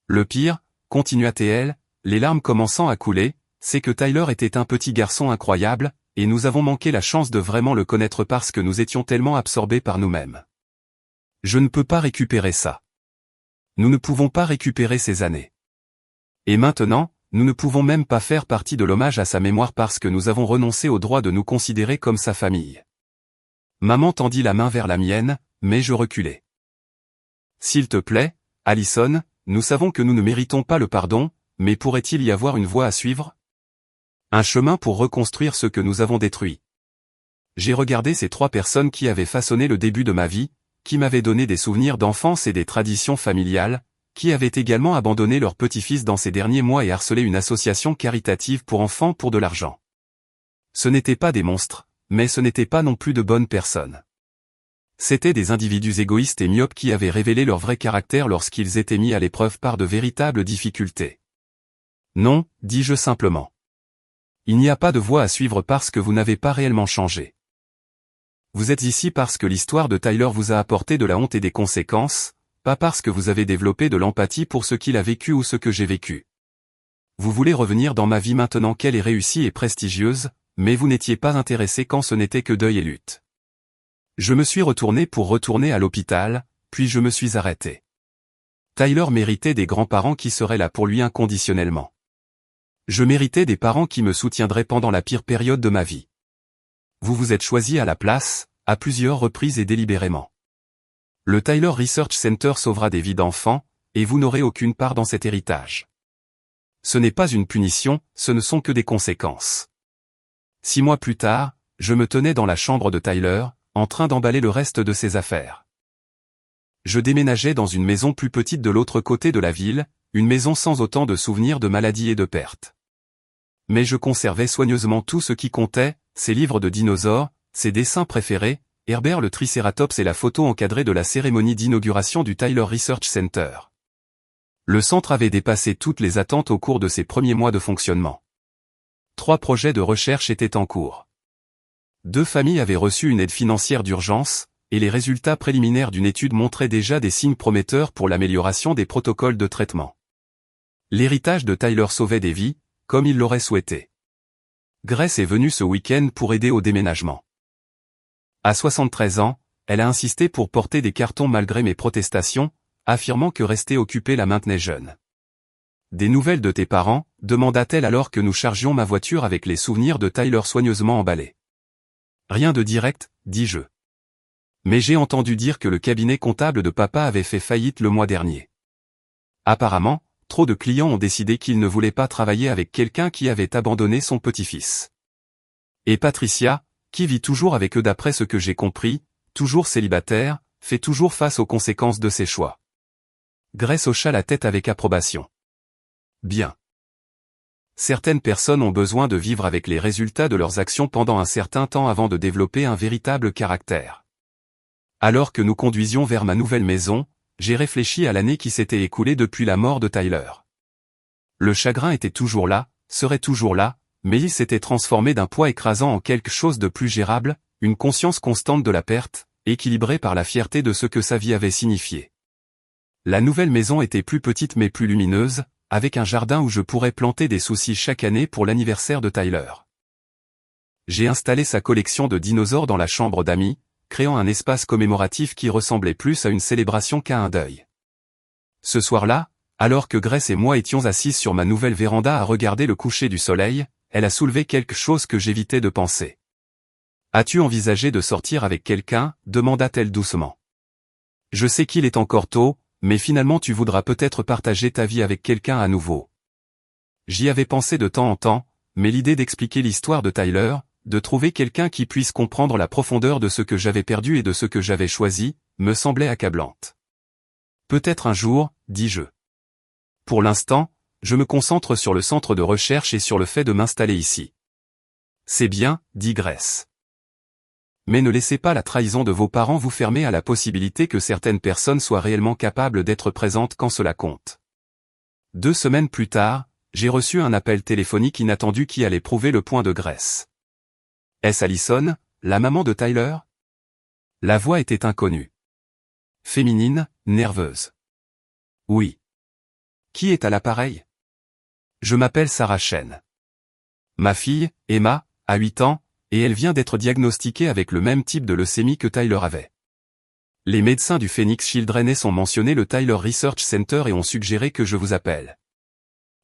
Le pire, continua-t-elle, les larmes commençant à couler, c'est que Tyler était un petit garçon incroyable, et nous avons manqué la chance de vraiment le connaître parce que nous étions tellement absorbés par nous-mêmes. Je ne peux pas récupérer ça. Nous ne pouvons pas récupérer ces années. Et maintenant, nous ne pouvons même pas faire partie de l'hommage à sa mémoire parce que nous avons renoncé au droit de nous considérer comme sa famille. Maman tendit la main vers la mienne, mais je reculai. S'il te plaît, Allison, nous savons que nous ne méritons pas le pardon, mais pourrait-il y avoir une voie à suivre? Un chemin pour reconstruire ce que nous avons détruit. J'ai regardé ces 3 personnes qui avaient façonné le début de ma vie, qui m'avaient donné des souvenirs d'enfance et des traditions familiales, qui avaient également abandonné leur petit-fils dans ces derniers mois et harcelé une association caritative pour enfants pour de l'argent. Ce n'étaient pas des monstres, mais ce n'étaient pas non plus de bonnes personnes. C'étaient des individus égoïstes et myopes qui avaient révélé leur vrai caractère lorsqu'ils étaient mis à l'épreuve par de véritables difficultés. Non, dis-je simplement. Il n'y a pas de voie à suivre parce que vous n'avez pas réellement changé. Vous êtes ici parce que l'histoire de Tyler vous a apporté de la honte et des conséquences, pas parce que vous avez développé de l'empathie pour ce qu'il a vécu ou ce que j'ai vécu. Vous voulez revenir dans ma vie maintenant qu'elle est réussie et prestigieuse, mais vous n'étiez pas intéressé quand ce n'était que deuil et lutte. Je me suis retourné pour retourner à l'hôpital, puis je me suis arrêté. Tyler méritait des grands-parents qui seraient là pour lui inconditionnellement. Je méritais des parents qui me soutiendraient pendant la pire période de ma vie. Vous vous êtes choisi à la place, à plusieurs reprises et délibérément. Le Tyler Research Center sauvera des vies d'enfants, et vous n'aurez aucune part dans cet héritage. Ce n'est pas une punition, ce ne sont que des conséquences. 6 mois plus tard, je me tenais dans la chambre de Tyler, en train d'emballer le reste de ses affaires. Je déménageais dans une maison plus petite de l'autre côté de la ville, une maison sans autant de souvenirs de maladies et de pertes. Mais je conservais soigneusement tout ce qui comptait, ses livres de dinosaures, ses dessins préférés, Herbert le Tricératops et la photo encadrée de la cérémonie d'inauguration du Tyler Research Center. Le centre avait dépassé toutes les attentes au cours de ses premiers mois de fonctionnement. 3 projets de recherche étaient en cours. 2 familles avaient reçu une aide financière d'urgence, et les résultats préliminaires d'une étude montraient déjà des signes prometteurs pour l'amélioration des protocoles de traitement. L'héritage de Tyler sauvait des vies, comme il l'aurait souhaité. Grace est venue ce week-end pour aider au déménagement. À 73 ans, elle a insisté pour porter des cartons malgré mes protestations, affirmant que rester occupée la maintenait jeune. Des nouvelles de tes parents, demanda-t-elle alors que nous chargions ma voiture avec les souvenirs de Tyler soigneusement emballés. Rien de direct, dis-je. Mais j'ai entendu dire que le cabinet comptable de papa avait fait faillite le mois dernier. Apparemment, trop de clients ont décidé qu'ils ne voulaient pas travailler avec quelqu'un qui avait abandonné son petit-fils. Et Patricia, qui vit toujours avec eux d'après ce que j'ai compris, toujours célibataire, fait toujours face aux conséquences de ses choix. Grace hocha la tête avec approbation. Bien. Certaines personnes ont besoin de vivre avec les résultats de leurs actions pendant un certain temps avant de développer un véritable caractère. Alors que nous conduisions vers ma nouvelle maison, j'ai réfléchi à l'année qui s'était écoulée depuis la mort de Tyler. Le chagrin était toujours là, serait toujours là, mais il s'était transformé d'un poids écrasant en quelque chose de plus gérable, une conscience constante de la perte, équilibrée par la fierté de ce que sa vie avait signifié. La nouvelle maison était plus petite mais plus lumineuse, avec un jardin où je pourrais planter des soucis chaque année pour l'anniversaire de Tyler. J'ai installé sa collection de dinosaures dans la chambre d'amis, créant un espace commémoratif qui ressemblait plus à une célébration qu'à un deuil. Ce soir-là, alors que Grace et moi étions assises sur ma nouvelle véranda à regarder le coucher du soleil, elle a soulevé quelque chose que j'évitais de penser. « As-tu envisagé de sortir avec quelqu'un » demanda-t-elle doucement. « Je sais qu'il est encore tôt, mais finalement tu voudras peut-être partager ta vie avec quelqu'un à nouveau. » J'y avais pensé de temps en temps, mais l'idée d'expliquer l'histoire de Tyler, de trouver quelqu'un qui puisse comprendre la profondeur de ce que j'avais perdu et de ce que j'avais choisi, me semblait accablante. « Peut-être un jour, dis-je. Pour l'instant, je me concentre sur le centre de recherche et sur le fait de m'installer ici. »« C'est bien, dit Grace. Mais ne laissez pas la trahison de vos parents vous fermer à la possibilité que certaines personnes soient réellement capables d'être présentes quand cela compte. » 2 semaines plus tard, j'ai reçu un appel téléphonique inattendu qui allait prouver le point de Grace. Est-ce Allison, la maman de Tyler? La voix était inconnue. Féminine, nerveuse. Oui. Qui est à l'appareil? Je m'appelle Sarah Chen. Ma fille, Emma, a 8 ans, et elle vient d'être diagnostiquée avec le même type de leucémie que Tyler avait. Les médecins du Phoenix Children's ont mentionné le Tyler Research Center et ont suggéré que je vous appelle.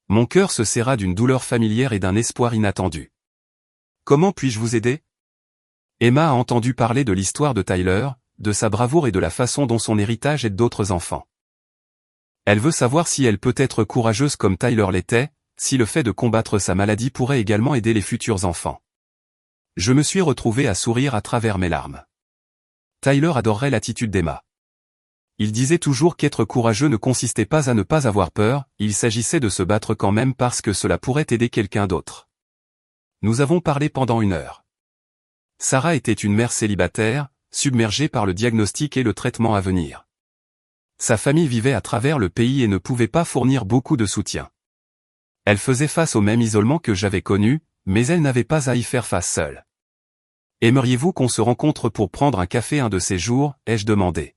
Mon cœur se serra d'une douleur familière et d'un espoir inattendu. Comment puis-je vous aider? Emma a entendu parler de l'histoire de Tyler, de sa bravoure et de la façon dont son héritage aide d'autres enfants. Elle veut savoir si elle peut être courageuse comme Tyler l'était, si le fait de combattre sa maladie pourrait également aider les futurs enfants. Je me suis retrouvé à sourire à travers mes larmes. Tyler adorerait l'attitude d'Emma. Il disait toujours qu'être courageux ne consistait pas à ne pas avoir peur, il s'agissait de se battre quand même parce que cela pourrait aider quelqu'un d'autre. Nous avons parlé pendant 1 heure. Sarah était une mère célibataire, submergée par le diagnostic et le traitement à venir. Sa famille vivait à travers le pays et ne pouvait pas fournir beaucoup de soutien. Elle faisait face au même isolement que j'avais connu, mais elle n'avait pas à y faire face seule. « Aimeriez-vous qu'on se rencontre pour prendre un café un de ces jours ?» ai-je demandé.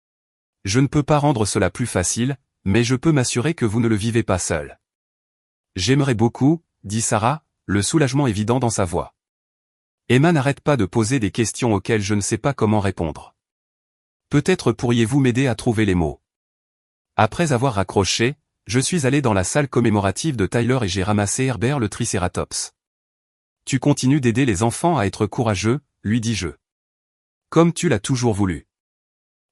« Je ne peux pas rendre cela plus facile, mais je peux m'assurer que vous ne le vivez pas seul. »« J'aimerais beaucoup, » dit Sarah, le soulagement évident dans sa voix. Emma n'arrête pas de poser des questions auxquelles je ne sais pas comment répondre. Peut-être pourriez-vous m'aider à trouver les mots. Après avoir raccroché, je suis allé dans la salle commémorative de Tyler et j'ai ramassé Herbert le Tricératops. Tu continues d'aider les enfants à être courageux, lui dis-je. Comme tu l'as toujours voulu.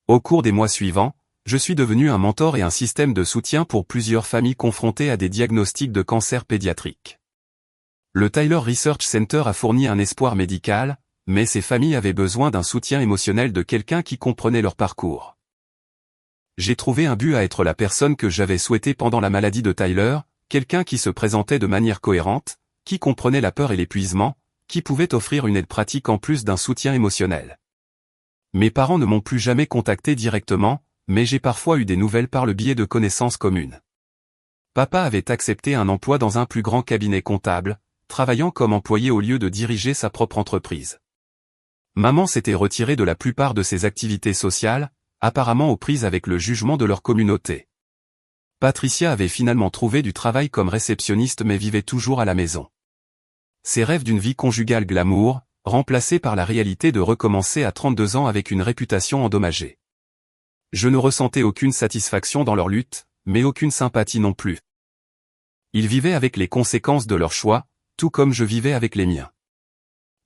Au cours des mois suivants, je suis devenu un mentor et un système de soutien pour plusieurs familles confrontées à des diagnostics de cancer pédiatrique. Le Tyler Research Center a fourni un espoir médical, mais ces familles avaient besoin d'un soutien émotionnel de quelqu'un qui comprenait leur parcours. J'ai trouvé un but à être la personne que j'avais souhaité pendant la maladie de Tyler, quelqu'un qui se présentait de manière cohérente, qui comprenait la peur et l'épuisement, qui pouvait offrir une aide pratique en plus d'un soutien émotionnel. Mes parents ne m'ont plus jamais contacté directement, mais j'ai parfois eu des nouvelles par le biais de connaissances communes. Papa avait accepté un emploi dans un plus grand cabinet comptable, travaillant comme employé au lieu de diriger sa propre entreprise. Maman s'était retirée de la plupart de ses activités sociales, apparemment aux prises avec le jugement de leur communauté. Patricia avait finalement trouvé du travail comme réceptionniste mais vivait toujours à la maison. Ses rêves d'une vie conjugale glamour, remplacés par la réalité de recommencer à 32 ans avec une réputation endommagée. Je ne ressentais aucune satisfaction dans leur lutte, mais aucune sympathie non plus. Ils vivaient avec les conséquences de leurs choix, tout comme je vivais avec les miens.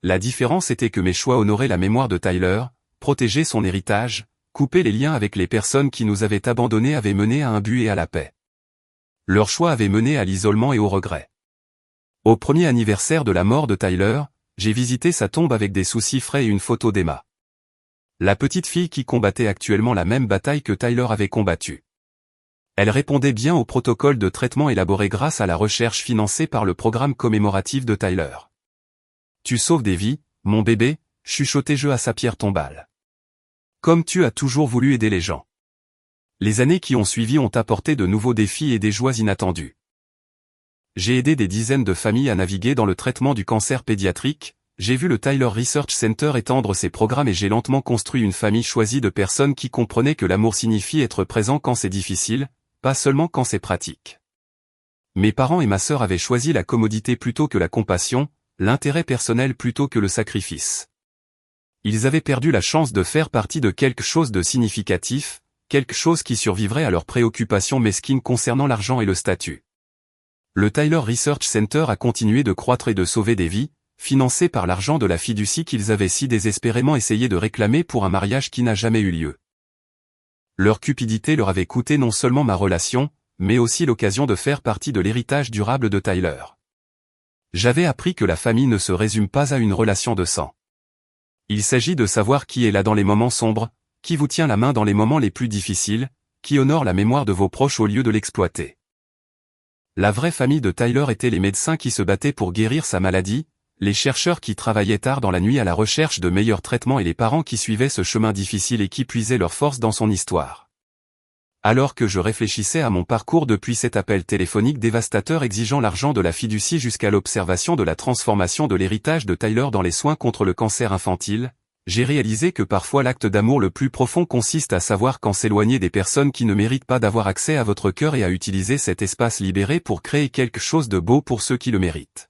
La différence était que mes choix honoraient la mémoire de Tyler, protéger son héritage, couper les liens avec les personnes qui nous avaient abandonnés avaient mené à un but et à la paix. Leurs choix avaient mené à l'isolement et au regret. Au premier anniversaire de la mort de Tyler, j'ai visité sa tombe avec des soucis frais et une photo d'Emma. La petite fille qui combattait actuellement la même bataille que Tyler avait combattue. Elle répondait bien au protocole de traitement élaboré grâce à la recherche financée par le programme commémoratif de Tyler. « Tu sauves des vies, mon bébé », chuchotai-je à sa pierre tombale. Comme tu as toujours voulu aider les gens. Les années qui ont suivi ont apporté de nouveaux défis et des joies inattendues. J'ai aidé des dizaines de familles à naviguer dans le traitement du cancer pédiatrique, j'ai vu le Tyler Research Center étendre ses programmes et j'ai lentement construit une famille choisie de personnes qui comprenaient que l'amour signifie être présent quand c'est difficile, pas seulement quand c'est pratique. Mes parents et ma sœur avaient choisi la commodité plutôt que la compassion, l'intérêt personnel plutôt que le sacrifice. Ils avaient perdu la chance de faire partie de quelque chose de significatif, quelque chose qui survivrait à leurs préoccupations mesquines concernant l'argent et le statut. Le Tyler Research Center a continué de croître et de sauver des vies, financé par l'argent de la fiducie qu'ils avaient si désespérément essayé de réclamer pour un mariage qui n'a jamais eu lieu. Leur cupidité leur avait coûté non seulement ma relation, mais aussi l'occasion de faire partie de l'héritage durable de Tyler. J'avais appris que la famille ne se résume pas à une relation de sang. Il s'agit de savoir qui est là dans les moments sombres, qui vous tient la main dans les moments les plus difficiles, qui honore la mémoire de vos proches au lieu de l'exploiter. La vraie famille de Tyler était les médecins qui se battaient pour guérir sa maladie, les chercheurs qui travaillaient tard dans la nuit à la recherche de meilleurs traitements et les parents qui suivaient ce chemin difficile et qui puisaient leur force dans son histoire. Alors que je réfléchissais à mon parcours depuis cet appel téléphonique dévastateur exigeant l'argent de la fiducie jusqu'à l'observation de la transformation de l'héritage de Tyler dans les soins contre le cancer infantile, j'ai réalisé que parfois l'acte d'amour le plus profond consiste à savoir quand s'éloigner des personnes qui ne méritent pas d'avoir accès à votre cœur et à utiliser cet espace libéré pour créer quelque chose de beau pour ceux qui le méritent.